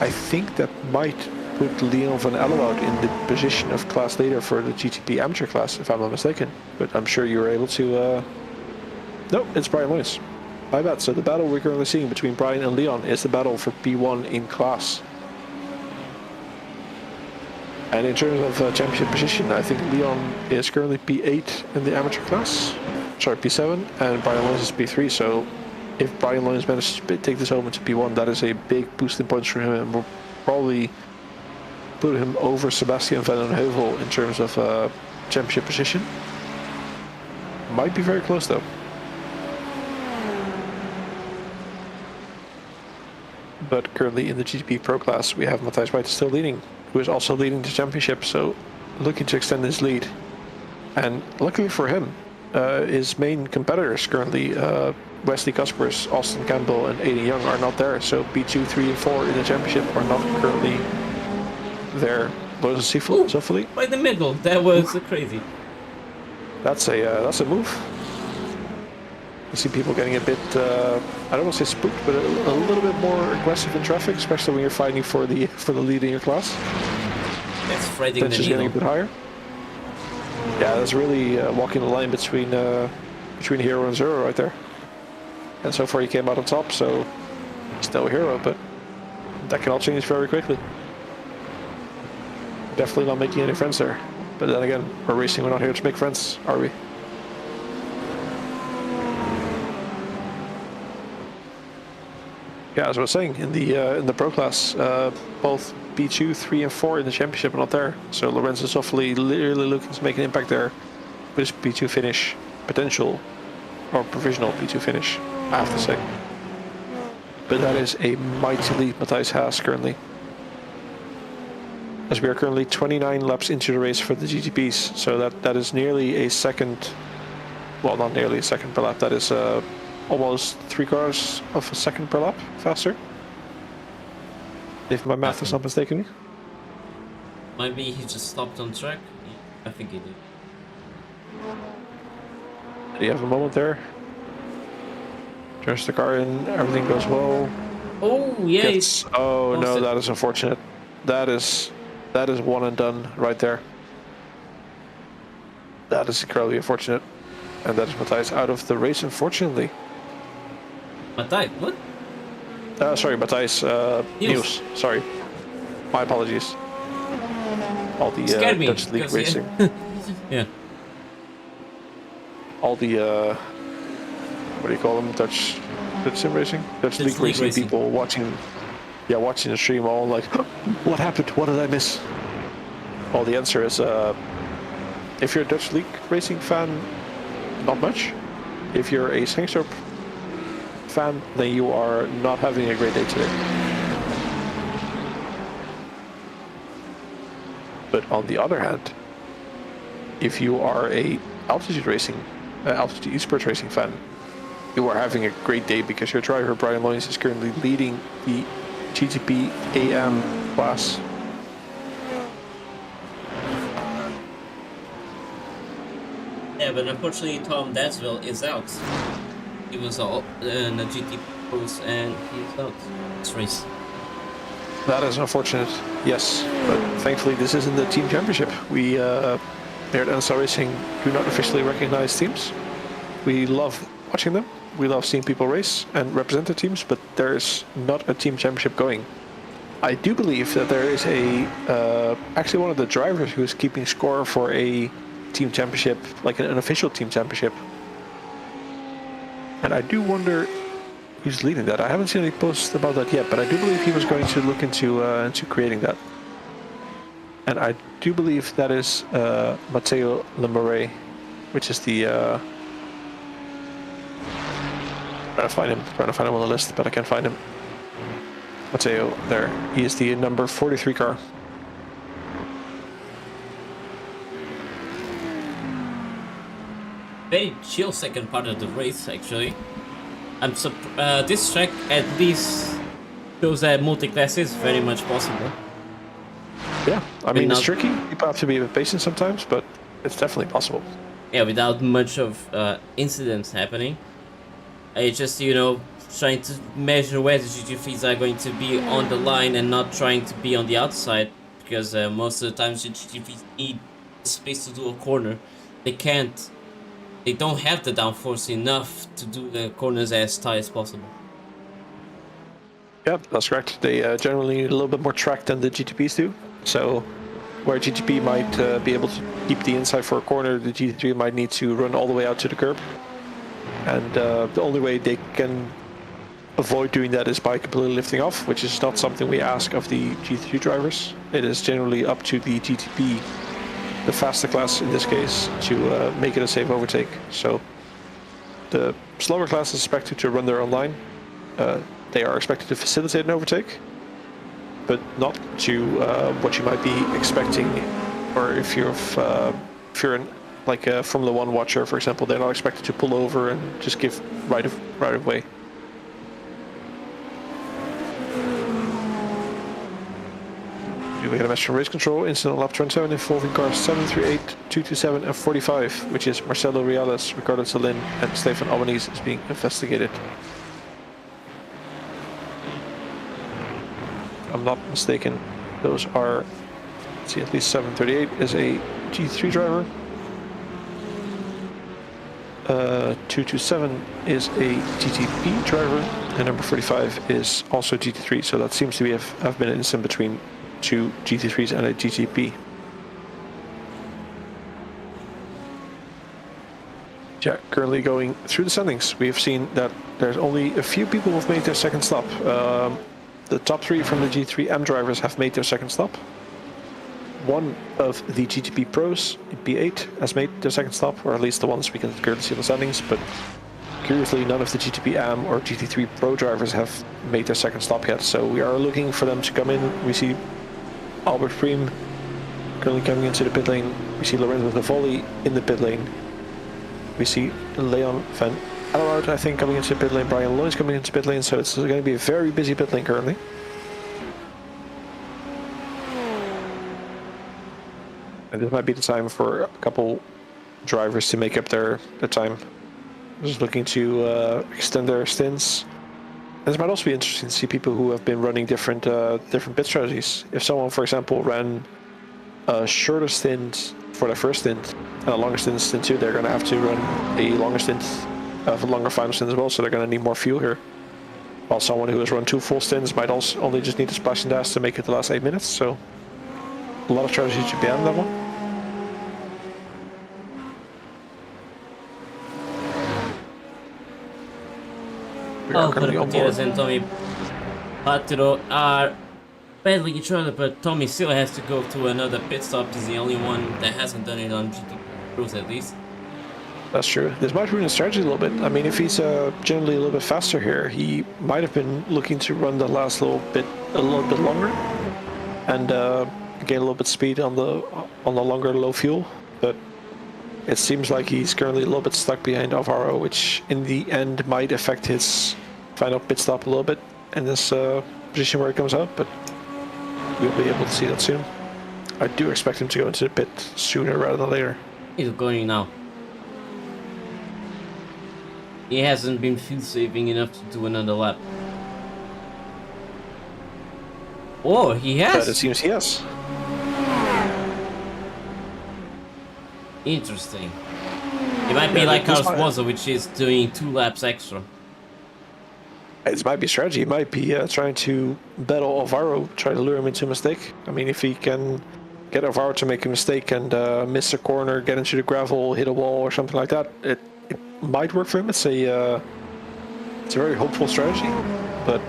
I think that might put Leon van Edelwoud in the position of class leader for the GTP amateur class, if I'm not mistaken. But I'm sure you were able to... No, it's Brian Loynes. My bad. So the battle we're currently seeing between Brian and Leon is the battle for P1 in class. And in terms of championship position, I think Leon is currently P8 in the amateur class. Sorry, P7, and Brian Loynes is P3. So if Brian Loynes manages to take this home into P1, that is a big boost in points for him, and will probably put him over Sebastian van den Heuvel in terms of championship position. Might be very close though. But currently in the GTP Pro class, we have Matthijs White still leading, who is also leading the championship, so looking to extend his lead. And luckily for him, his main competitors currently, Wesley Cuspers, Austin Campbell, and Aiden Young are not there, so P2, 3, and 4 in the championship are not currently there. Lorenzo Sofoli. By the middle, that was crazy. That's a move. You see people getting a bit, I don't want to say spooked, but a little bit more aggressive in traffic, especially when you're fighting for the lead in your class. That's threading the needle. Getting a bit higher. Yeah, that's really walking the line between hero and zero right there. And so far he came out on top, so still a hero, but that can all change very quickly. Definitely not making any friends there. But then again, we're racing, we're not here to make friends, are we? Yeah, as I was saying, in the pro class, both P2, 3, and 4 in the championship are not there. So Lorenzo Sofoli literally looking to make an impact there with his P2 finish potential, or provisional P2 finish, I have to say. But that is a mighty lead Matthijs has currently. As we are currently 29 laps into the race for the GTPs, so that is nearly a second, well, not nearly a second per lap, that is almost 3/4 of a second per lap faster, if my math is not mistaken. Maybe he just stopped on track. I think he did. You have a moment there. Turns the car in, everything goes well. Oh yeah. Oh no, that is unfortunate. That is one and done right there. That is incredibly unfortunate, and that is Matthijs out of the race, unfortunately. Matthijs, what? Sorry, Matthijs. Niels. Sorry. My apologies. All the Dutch League racing. Yeah. All the what do you call them? Dutch sim racing? Dutch League racing people watching the stream, all like, what happened? What did I miss? Well, the answer is, if you're a Dutch League racing fan, not much. If you're a Sangstorp fan, then you are not having a great day today. But on the other hand, if you are a altitude esports racing fan, you are having a great day because your driver Brian Loynes is currently leading the GTP AM class. Yeah, but unfortunately Tom Dadsville is out. He was all in the GTP Pros and he's out this race. That is unfortunate, yes. But thankfully this isn't the team championship. We here at IMSA Racing do not officially recognize teams. We love watching them. We love seeing people race and represent their teams, but there's not a team championship going. I do believe that there is actually one of the drivers who is keeping score for a team championship, like an official team championship. And I do wonder who's leading that. I haven't seen any posts about that yet, but I do believe he was going to look into creating that. And I do believe that is Matteo Lemare, which is the trying to find him on the list, but I can't find him. Matteo, there. He is the number 43 car. Very chill second part of the race, actually. I'm this track at least shows that multi-class is very much possible. Yeah, I mean, it's not- tricky. People have to be a bit patient sometimes, but it's definitely possible. Yeah, without much of incidents happening. It's just, you know, trying to measure where the GT3s are going to be on the line and not trying to be on the outside, because most of the times the GT3s need space to do a corner. They don't have the downforce enough to do the corners as tight as possible. Yeah, that's correct. They generally need a little bit more track than the GTPs do. So, where GTP might be able to keep the inside for a corner, the GT3 might need to run all the way out to the curb. And the only way they can avoid doing that is by completely lifting off, which is not something we ask of the GT3 drivers. It is generally up to the GTP, the faster class in this case, to make it a safe overtake. So, the slower class is expected to run their own line. They are expected to facilitate an overtake, but not to what you might be expecting. Or if you're like a Formula One watcher, for example, they're not expected to pull over and just give right of way. We get a message from race control, incident on lap 27 involving cars 738, 227 and 45, which is Marcelo Reales, Ricardo Salin and Stefan Albanese is being investigated. If I'm not mistaken, those are, let's see, at least 738 is a G3 driver. 227 is a GTP driver, and number 45 is also GT3, so that seems to have been an incident between two GT3s and a GTP. Yeah, currently going through the standings, we have seen that there's only a few people who have made their second stop. The top three from the G3M drivers have made their second stop. One of the GTP pros, P8, has made their second stop, or at least the ones we can currently see in the standings, but curiously none of the GTP-AM or GT3 Pro drivers have made their second stop yet, so we are looking for them to come in. We see Albert Preem currently coming into the pit lane. We see Lorenzo Navoli in the pit lane. We see Leon van Allerhout, I think, coming into the pit lane. Brian Loy's coming into the pit lane, so it's going to be a very busy pit lane currently. And this might be the time for a couple drivers to make up their time. Just looking to extend their stints. This might also be interesting to see people who have been running different pit strategies. If someone, for example, ran a shorter stint for their first stint and a longer stint in stint 2, they're going to have to run a longer stint, a longer final stint as well, so they're going to need more fuel here. While someone who has run 2 full stints might also only just need to splash and dash to make it the last 8 minutes, so a lot of strategy to be on that one. Gutierrez and Tommy Patro are battling each other, but Tommy still has to go to another pit stop. He's the only one that hasn't done it on GT Cruise at least. That's true. This might ruin his strategy a little bit. I mean, if he's generally a little bit faster here, he might have been looking to run the last little bit longer and gain a little bit of speed on the longer low fuel. But it seems like he's currently a little bit stuck behind Alvaro, which in the end might affect his final pit stop a little bit in this position where he comes out, but we'll be able to see that soon. I do expect him to go into the pit sooner rather than later. He's going now. He hasn't been fuel saving enough to do another lap. Oh, he has? But it seems he has. Interesting. It might be like Carlos Bozo, which is doing 2 laps extra. It might be strategy. It might be trying to battle Alvaro, try to lure him into a mistake. I mean, if he can get Alvaro to make a mistake and miss a corner, get into the gravel, hit a wall or something like that, it might work for him. It's a very hopeful strategy, but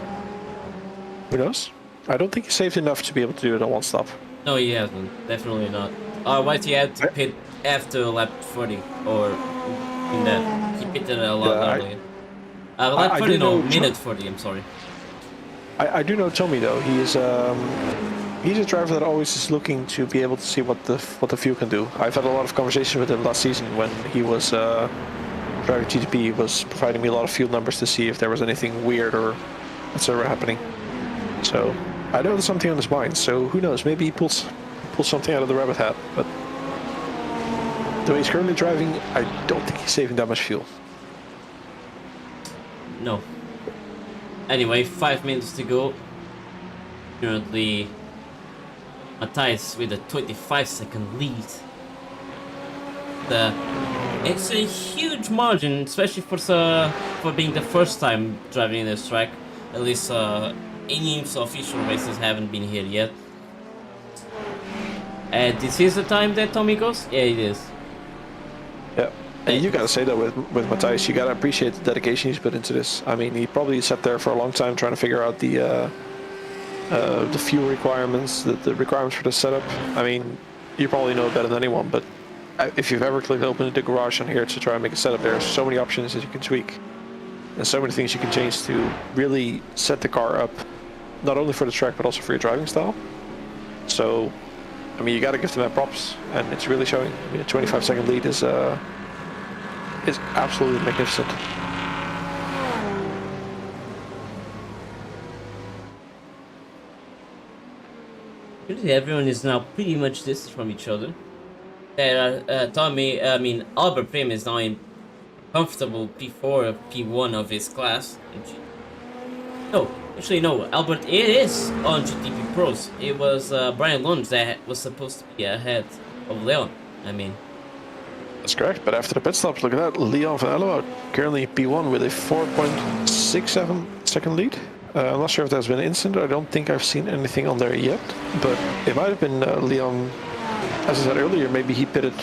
who knows? I don't think he saved enough to be able to do it on one stop. No, he hasn't. Definitely not. Otherwise, he had to pit after lap 40, or in that. He pitted a lot earlier. Lap 40, no, minute 40, I'm sorry. I do know Tommy, though. He's a driver that always is looking to be able to see what the fuel can do. I've had a lot of conversations with him last season when he was driving GTP. He was providing me a lot of fuel numbers to see if there was anything weird or etc. happening. So I know there's something on his mind. So who knows? Maybe he pulls something out of the rabbit hat. But the way he's currently driving, I don't think he's saving that much fuel. No. Anyway, 5 minutes to go. Currently, Matthias with a 25-second lead. It's a huge margin, especially for being the first time driving this track. At least any IMSA official races haven't been here yet. This is the time that Tommy goes? Yeah, it is. Yeah. And you gotta say that with Matthias, you gotta appreciate the dedication he's put into this. I mean, he probably sat there for a long time trying to figure out the fuel requirements, the requirements for the setup. I mean, you probably know it better than anyone, but if you've ever clicked open the garage on here to try and make a setup, there are so many options that you can tweak. And so many things you can change to really set the car up, not only for the track, but also for your driving style. So, I mean, you gotta give them that props, and it's really showing. I mean, a 25-second lead is absolutely magnificent. Everyone is now pretty much distant from each other. Albert Prim is now in comfortable P4 P1 of his class. No, actually no, Albert is on GTP Pros. It was Brian Lunge that was supposed to be ahead of Leon. That's correct, but after the pit stops, look at that. Leon van Ello currently P1 with a 4.67 second lead. I'm not sure if there's been an incident. I don't think I've seen anything on there yet, but it might have been Leon. As I said earlier, maybe he pitted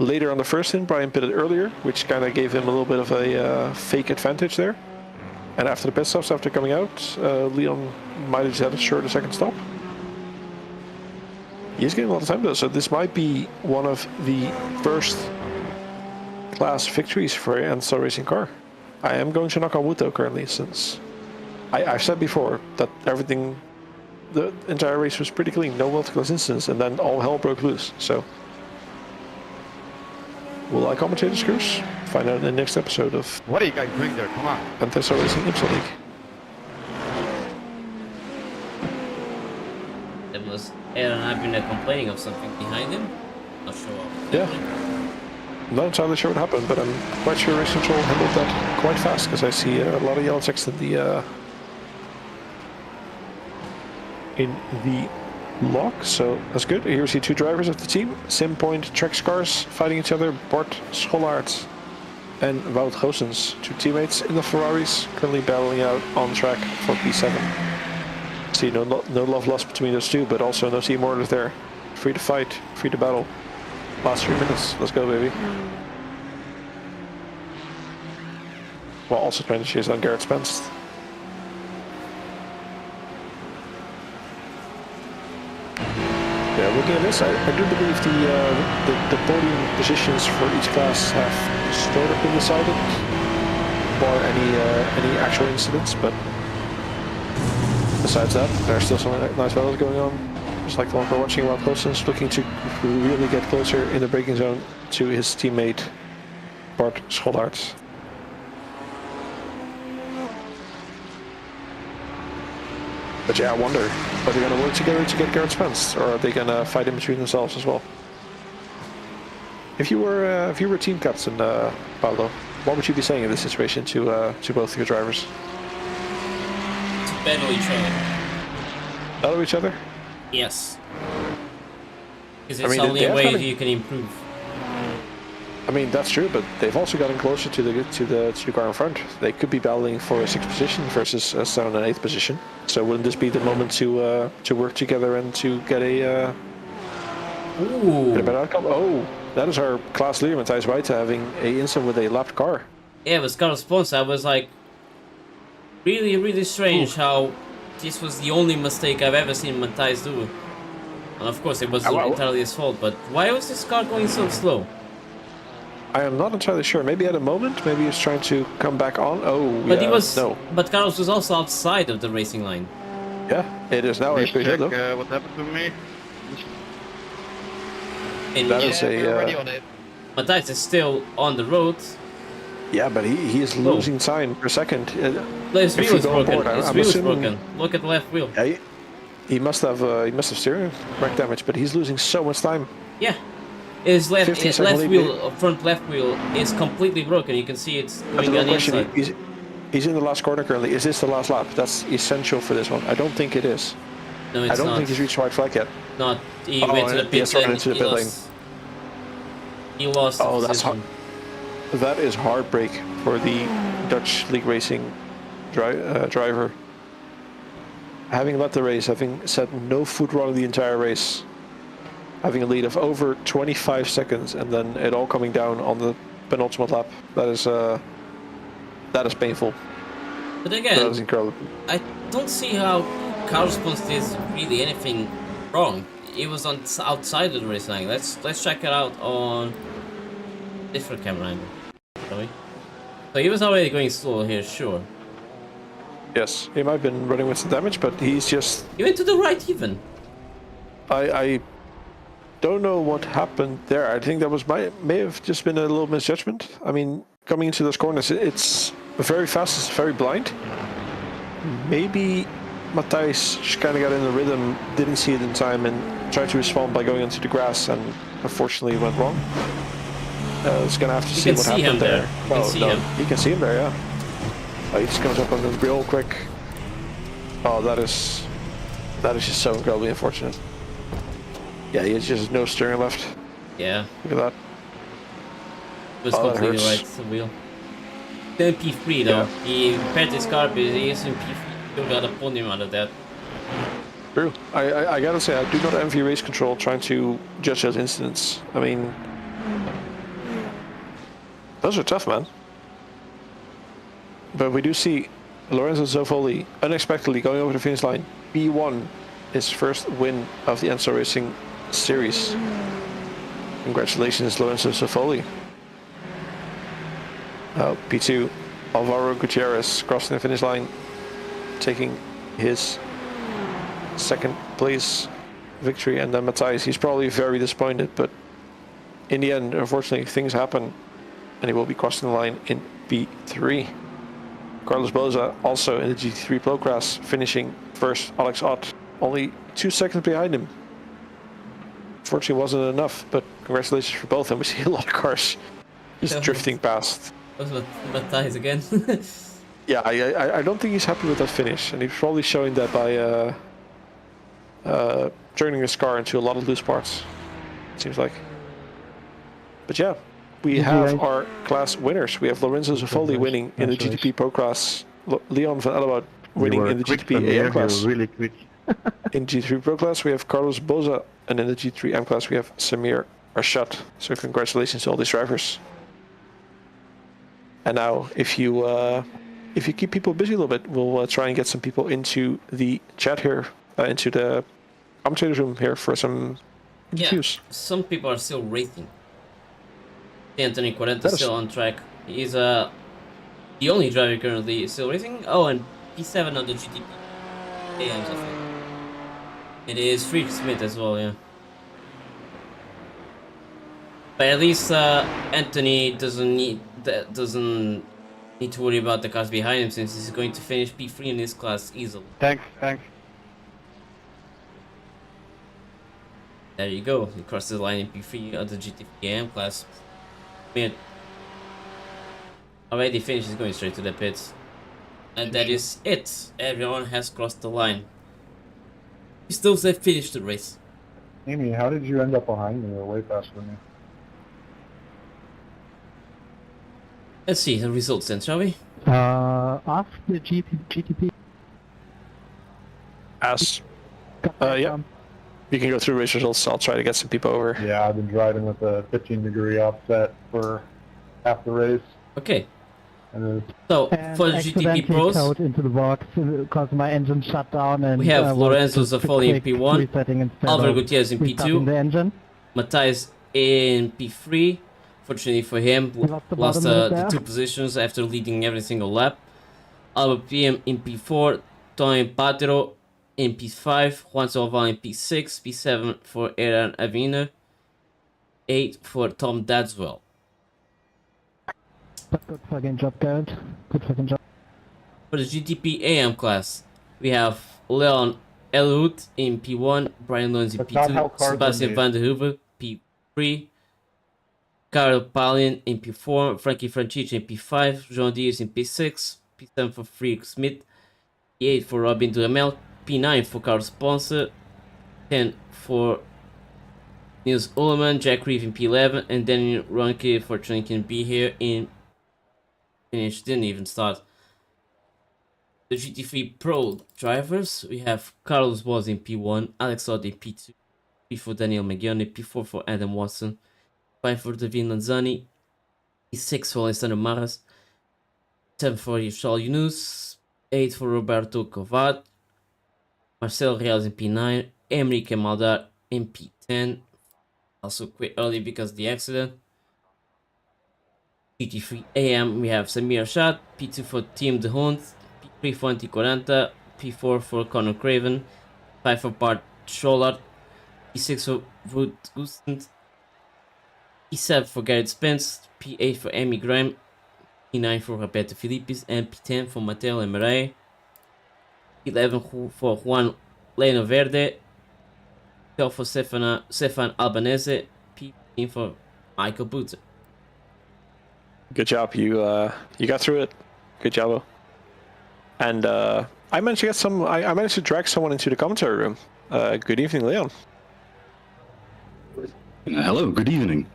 later on the first stint. Brian pitted earlier, which kind of gave him a little bit of a fake advantage there. And after the pit stops, after coming out, Leon might have just had a shorter second stop. He's getting a lot of time though, so this might be one of the first class victories for an IMSA racing car. I am going to knock on wood though currently, since I've said before that the entire race was pretty clean, no multi-class incidents, and then all hell broke loose. So, will I commentate the screws? Find out in the next episode of What are you guys doing there? Come on. IMSA Racing IMSA League. That was Aaron and I've been complaining of something behind him. Not sure. Yeah. Not entirely sure what happened, but I'm quite sure Race Control handled that quite fast, because I see a lot of yellow text in the log, so that's good. Here we see two drivers of the team, Sim Point Trek Scars, fighting each other, Bart Schollaert and Wout Goossens, two teammates in the Ferraris, currently battling out on track for P7. See, no love lost between those two, but also no team orders there. Free to fight, free to battle. Last 3 minutes, let's go, baby. While also trying to chase down Garrett Spence. Yeah, looking at this, I do believe the podium positions for each class have sort of been decided, bar any actual incidents, but besides that, there are still some nice battles going on. Just like the one we're watching, Wout Goossens looking to really get closer in the braking zone to his teammate Bart Schollaert. But yeah, I wonder, are they going to work together to get Garrett Spence, or are they going to fight in between themselves as well? If you were team captain, Paolo, what would you be saying in this situation to both of your drivers? To battle each other. Battle each other? Yes. Because it's only a way you can improve. I mean, that's true, but they've also gotten closer to the car in front. They could be battling for a 6th position versus a 7th and 8th position. So wouldn't this be the moment to work together and to get a better outcome? Oh, that is our class leader, Matthias Weite, having an incident with a lapped car. Yeah, it was Carlos Ponce. I was like, really, really strange how this was the only mistake I've ever seen Matthias do. And of course, it wasn't entirely his fault, but why was this car going so slow? I am not entirely sure. Maybe at a moment, maybe he was trying to come back on. Oh, but yeah, he was. No. But Carlos was also outside of the racing line. Yeah, it is now. Please check what happened to me. And that is we're already on it. Matthias is still on the road. Yeah, but he is losing time per second. His If wheel you is go on broken. board, His I'm wheel is assuming- broken. Look at the left wheel. Yeah, he must have steering rack damage, but he's losing so much time. Yeah. His left 15-second lead. wheel, front left wheel, is completely broken. You can see it's That's going a on real the question. inside. He's in the last corner currently. Is this the last lap? That's essential for this one. I don't think it is. No, it's I don't not. think he's reached white flag yet. Not. He Oh, went to the he pit has run and into the he pit lane. lost. He lost the Oh, that's position. That is heartbreak for the Dutch League Racing driver. Having led the race, having set no foot wrong the entire race, having a lead of over 25 seconds, and then it all coming down on the penultimate lap. That is painful. But That again, is incredible. I don't see how Carlos Ponce did really anything wrong. He was on outside of the race line. Let's check it out on different camera angle, shall we? So he was already going slow here, sure. Yes, he might have been running with some damage, but he's just... He went to the right even. I don't know what happened there. I think that may have just been a little misjudgment. I mean, coming into those corners, it's very fast, it's very blind. Maybe Matthijs just kind of got in the rhythm, didn't see it in time, and tried to respond by going onto the grass, and unfortunately went wrong. It's gonna have to see what happened there. You can see him. You can see him there, yeah. He just comes up on him real quick. Oh, that is just so incredibly unfortunate. Yeah, he has just no steering left. Yeah, Look at that. it was Oh, that completely hurts. right, the wheel. Still in P3 though. Yeah. He repaired his car, but he is in P3. Still got a podium out of that. True. I gotta say, I do not envy race control trying to judge those incidents. I mean, those are tough, man. But we do see Lorenzo Zoffoli unexpectedly going over the finish line. P1, his first win of the IMSA Racing Series. Congratulations, Lorenzo Zoffoli. P2, Alvaro Gutierrez crossing the finish line, taking his second place victory, and then Matthijs, he's probably very disappointed, but in the end, unfortunately, things happen, and he will be crossing the line in P3. Carlos Boza also in the GT3 Pro Class, finishing first. Alex Ott only 2 seconds behind him. Unfortunately, wasn't enough, but congratulations for both, and we see a lot of cars just drifting past. That was Matthijs again. Yeah, I don't think he's happy with that finish, and he's probably showing that by turning his car into a lot of loose parts, it seems like. But yeah, we have our class winners. We have Lorenzo Zoffoli winning in the GTP Pro Class, Leon van Ellewoud winning in the GTP AM Class. Really quick. In GT3 Pro Class, we have Carlos Boza, and in the GT3 M Class, we have Samir Arshad. So congratulations to all these drivers. And now, if you keep people busy a little bit, we'll try and get some people into the chat here, into the commentator room here for some interviews. Some people are still racing. Anthony Quarenta still on track. He's the only driver currently still racing. Oh, and P7 on the GTP AMs, I think. It is Freak Smith as well, yeah. But at least Anthony doesn't need to worry about the cars behind him, since he's going to finish P3 in this class easily. Thanks. There you go. He crosses the line in P3 of the GTP AM class. Smith already finished. He's going straight to the pits, and that is it. Everyone has crossed the line. He still said finish the race. Amy, how did you end up behind me? You're way faster than me. Let's see the results then, shall we? After the GTP. Yeah. You can go through race results. I'll try to get some people over. Yeah, I've been driving with a 15-degree offset for half the race. Okay. And So for the GTP Pros, Out into the box because my engine shut down, and we have Lorenzo Zoffoli in P1, Alvaro Gutierrez in P2, the engine. Matthijs in P3. Fortunately for him, lost the 2 positions after leading every single lap. Albert PM in P4, Tony Patero in P5, Juan Salval in P6, P7 for Aaron Avina, 8 for Tom Dadswell. Good fucking job, Garrett. Good fucking job. For the GTP AM class, we have Leon Elhout in P1, Brian Lorenz in That's not how P2, cars are Sebastian made. van der Hoeven P3, Karel Palin in P4, Frankie Francic in P5, João Dias in P6, P7 for Freak Smith, P8 for Robin Duhamel, P9 for Carlos Ponce, 10 for Niels Ullmann, Jack Reeve in P11, and Daniel Ronke for Trinken B here in finish. Didn't even start. The GT3 Pro drivers, we have Carlos Boas in P1, Alex Odd in P2, P for Daniel Maggione, P4 for Adam Watson, 5 for David Lanzani, P6 for Alessandro Maras, 7 for Yashal Yunus, 8 for Roberto Covad, Marcelo Reals in P9, Enrique Maldar in P10, also quit early because of the accident. GT3 AM, we have Samir Shad, P2 for Team De Hond, P3 for Anti40, P4 for Conor Craven, 5 for Bart Schollard, P6 for Wood Gustent, P7 for Garrett Spence, P8 for Amy Graham, P9 for Roberto Filippis, and P10 for Matteo Emeray, P11 for Juan Leno Verde, P12 for Stefan Albanese, P15 for Michael Booter. Good job. You got through it. Good job. And I managed to get some. I managed to drag someone into the commentary room. Good evening, Leon. Hello. Good evening.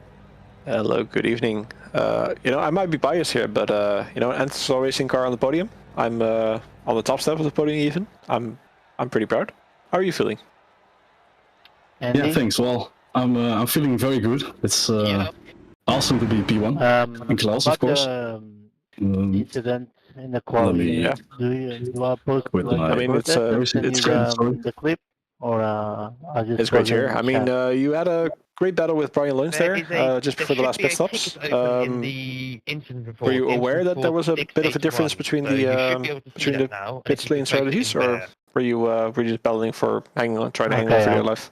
Hello. Good evening. I might be biased here, but Anthol racing car on the podium. I'm on the top step of the podium. Even I'm pretty proud. How are you feeling? Andy? Yeah, thanks. Well, I'm feeling very good. It's awesome to be P1 in class, of course. Incident in the quality. me, Do you are post With like my- I mean, it's it's great. Sorry. the clip or I just It's great got to hear. in the I mean, chat? you had a great battle with Brian Lorenz there just There before the should last be pit a stops. ticket open in the incident report. Were you aware that there was a Incident bit of a report difference 681, between so you should the be able to see between that the now, and pit if lane you type it strategies, in or there. were you just battling for trying to hang on Okay, for your yeah. life?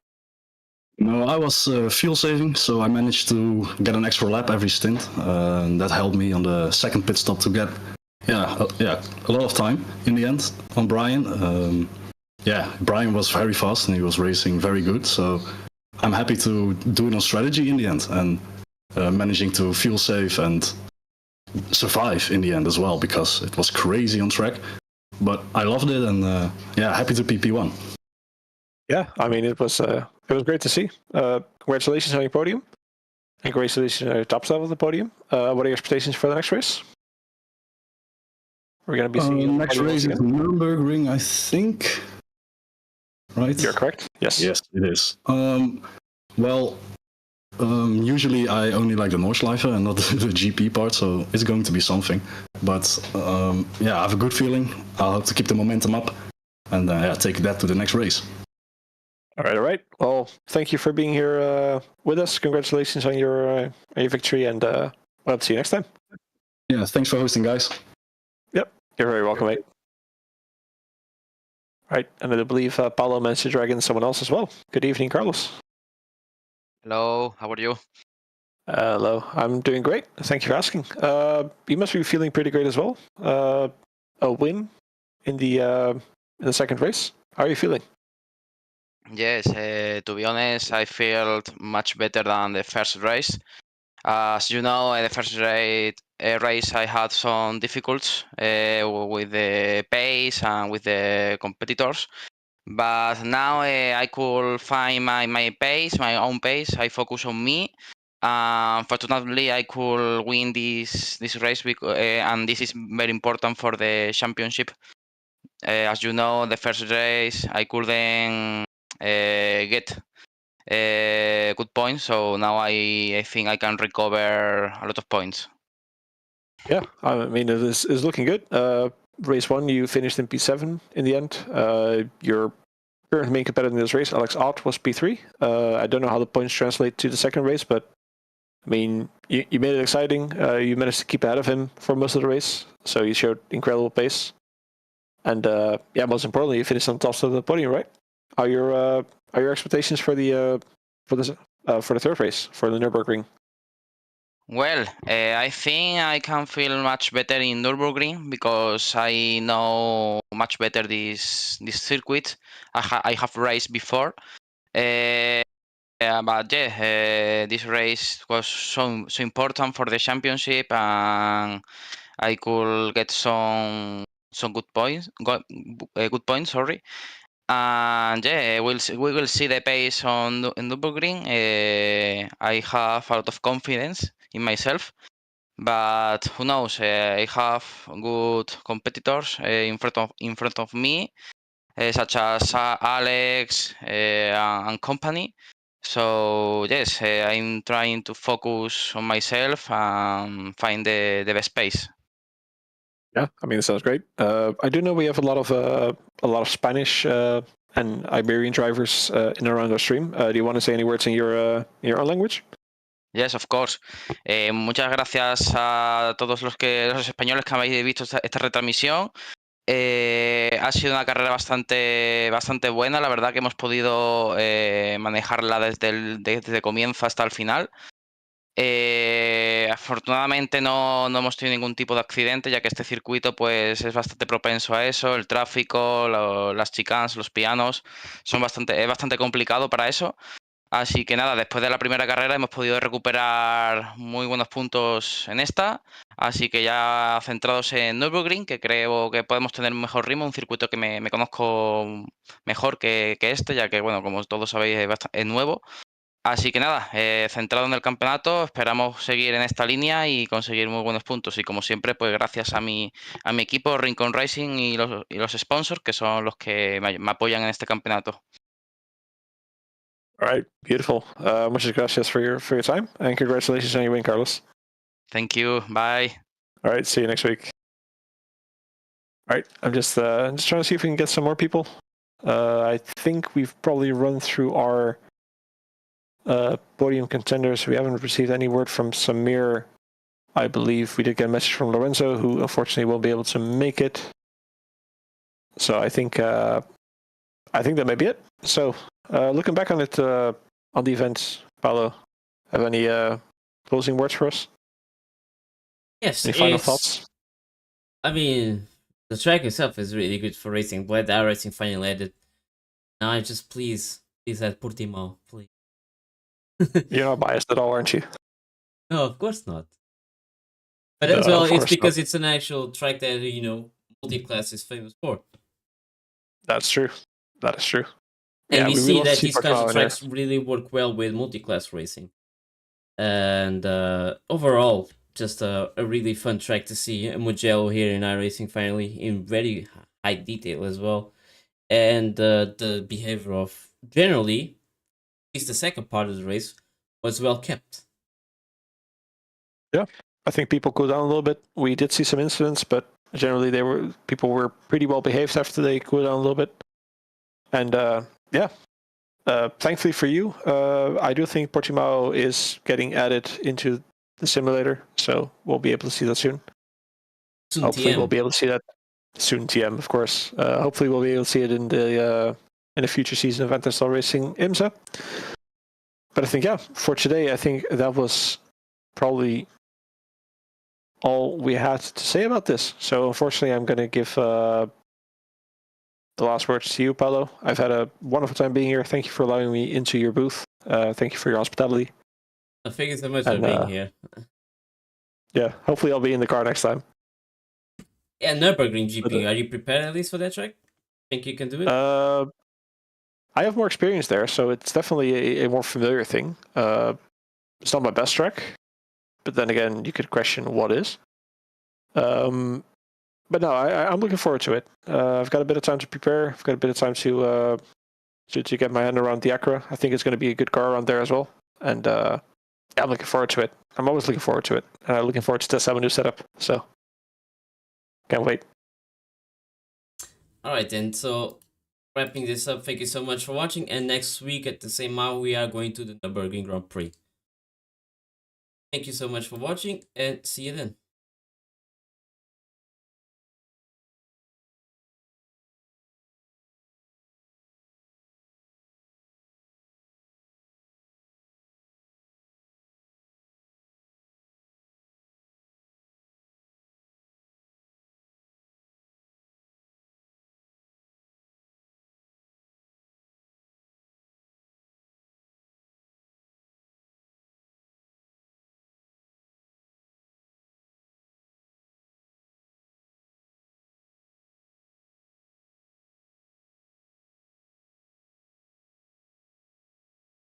No, I was fuel saving, so I managed to get an extra lap every stint. That helped me on the second pit stop to get a lot of time in the end on Brian. Brian was very fast and he was racing very good, so I'm happy to do it on strategy in the end and managing to fuel save and survive in the end as well, because it was crazy on track. But I loved it, and happy to be P1. Yeah, I mean, it was great to see. Congratulations on your podium, and congratulations on your top step of the podium. What are your expectations for the next race? We're going to be seeing next race is Nürburgring, I think. Right? You're correct. Yes. Yes, it is. Usually I only like the Nordschleife and not the GP part, so it's going to be something. But I have a good feeling. I'll have to keep the momentum up and take that to the next race. All right. Well, thank you for being here with us. Congratulations on your victory, and we'll see you next time. Yeah, thanks for hosting, guys. Yep, you're very welcome, mate. Right, and I believe Paulo managed to drag in someone else as well. Good evening, Carlos. Hello, how are you? Hello, I'm doing great. Thank you for asking. You must be feeling pretty great as well. A win in the second race. How are you feeling? Yes, to be honest, I felt much better than the first race. As you know, the first race I had some difficulties with the pace and with the competitors. But now I could find my pace, my own pace. I focus on me. Fortunately, I could win this race, and this is very important for the championship. As you know, the first race I couldn't get good points, so now I think I can recover a lot of points. Yeah, I mean, it is looking good. Race 1, you finished in P7 in the end. Your current main competitor in this race, Alex Ott, was P3. I don't know how the points translate to the second race, but I mean, you made it exciting. You managed to keep ahead of him for most of the race, so you showed incredible pace. And most importantly, you finished on top of the podium, right? Are your expectations for the third race for the Nürburgring? Well, I think I can feel much better in Nürburgring because I know much better this circuit. I have raced before. But yeah, this race was so important for the championship, and I could get some good points. Good points, sorry. And yeah, we will see the pace on in Nürburgring. I have a lot of confidence in myself, but who knows? I have good competitors in front of me, such as Alex and company. So yes, I'm trying to focus on myself and find the best pace. Yeah, I mean, it sounds great. I do know we have a lot of Spanish and Iberian drivers in and around our stream. Do you want to say any words in your own language? Yes, of course. Muchas gracias a todos los españoles que habéis visto esta retransmisión. Ha sido una carrera bastante buena, la verdad que hemos podido manejarla desde comienzo hasta el final. Afortunadamente no hemos tenido ningún tipo de accidente, ya que este circuito pues es bastante propenso a eso, el tráfico, las chicanes, los pianos, es bastante complicado para eso. Así que nada, después de la primera carrera hemos podido recuperar muy buenos puntos en esta. Así que ya centrados en Nürburgring, que creo que podemos tener un mejor ritmo, un circuito que me conozco mejor que este, ya que, bueno, como todos sabéis, es nuevo. Así que nada, centrado en el campeonato, esperamos seguir en esta línea y conseguir muy buenos puntos. Y como siempre, pues gracias a mi equipo, Rincon Racing y los sponsors, que son los que me apoyan en este campeonato. All right, beautiful. Muchas gracias for your time, and congratulations on your win, Carlos. Thank you. Bye. All right, see you next week. All right, I'm just trying to see if we can get some more people. I think we've probably run through our podium contenders. We haven't received any word from Samir. I believe we did get a message from Lorenzo, who unfortunately won't be able to make it. So I think that may be it. So looking back on it, on the event, Paolo, have any closing words for us? Yes, any final thoughts? I mean, the track itself is really good for racing, but our racing finally ended. Now I just please add Portimao, please. You're not biased at all, aren't you? No, of course not. But as well, it's because it's an actual track that, multi-class is famous for. That's true. That is true. And we see that these kinds of tracks really work well with multi-class racing. And overall, just a really fun track to see. Mugello here in iRacing finally in very high detail as well. And the behavior of, generally, at least the second part of the race, was well kept. Yeah, I think people cooled down a little bit. We did see some incidents, but generally people were pretty well behaved after they cooled down a little bit. And thankfully for you, I do think Portimao is getting added into the simulator, so we'll be able to see that soon. Hopefully we'll be able to see that soon. TM, of course. Hopefully we'll be able to see it in the future season of Anti-Stall Racing IMSA. But I think, for today, I think that was probably all we had to say about this. So unfortunately, I'm going to give the last words to you, Paolo. I've had a wonderful time being here. Thank you for allowing me into your booth. Thank you for your hospitality. Thank you so much for being here. Yeah, hopefully I'll be in the car next time. Yeah, Nürburgring GP. Are you prepared at least for that track? Think you can do it? I have more experience there, so it's definitely a more familiar thing. It's not my best track, but then again, you could question what is. But no, I'm looking forward to it. I've got a bit of time to prepare. I've got a bit of time to get my hand around the Acura. I think it's going to be a good car around there as well. And I'm looking forward to it. I'm always looking forward to it. And I'm looking forward to test out a new setup. So can't wait. All right, then. So wrapping this up, thank you so much for watching. And next week at the same hour, we are going to the Nürburgring Grand Prix. Thank you so much for watching, and see you then.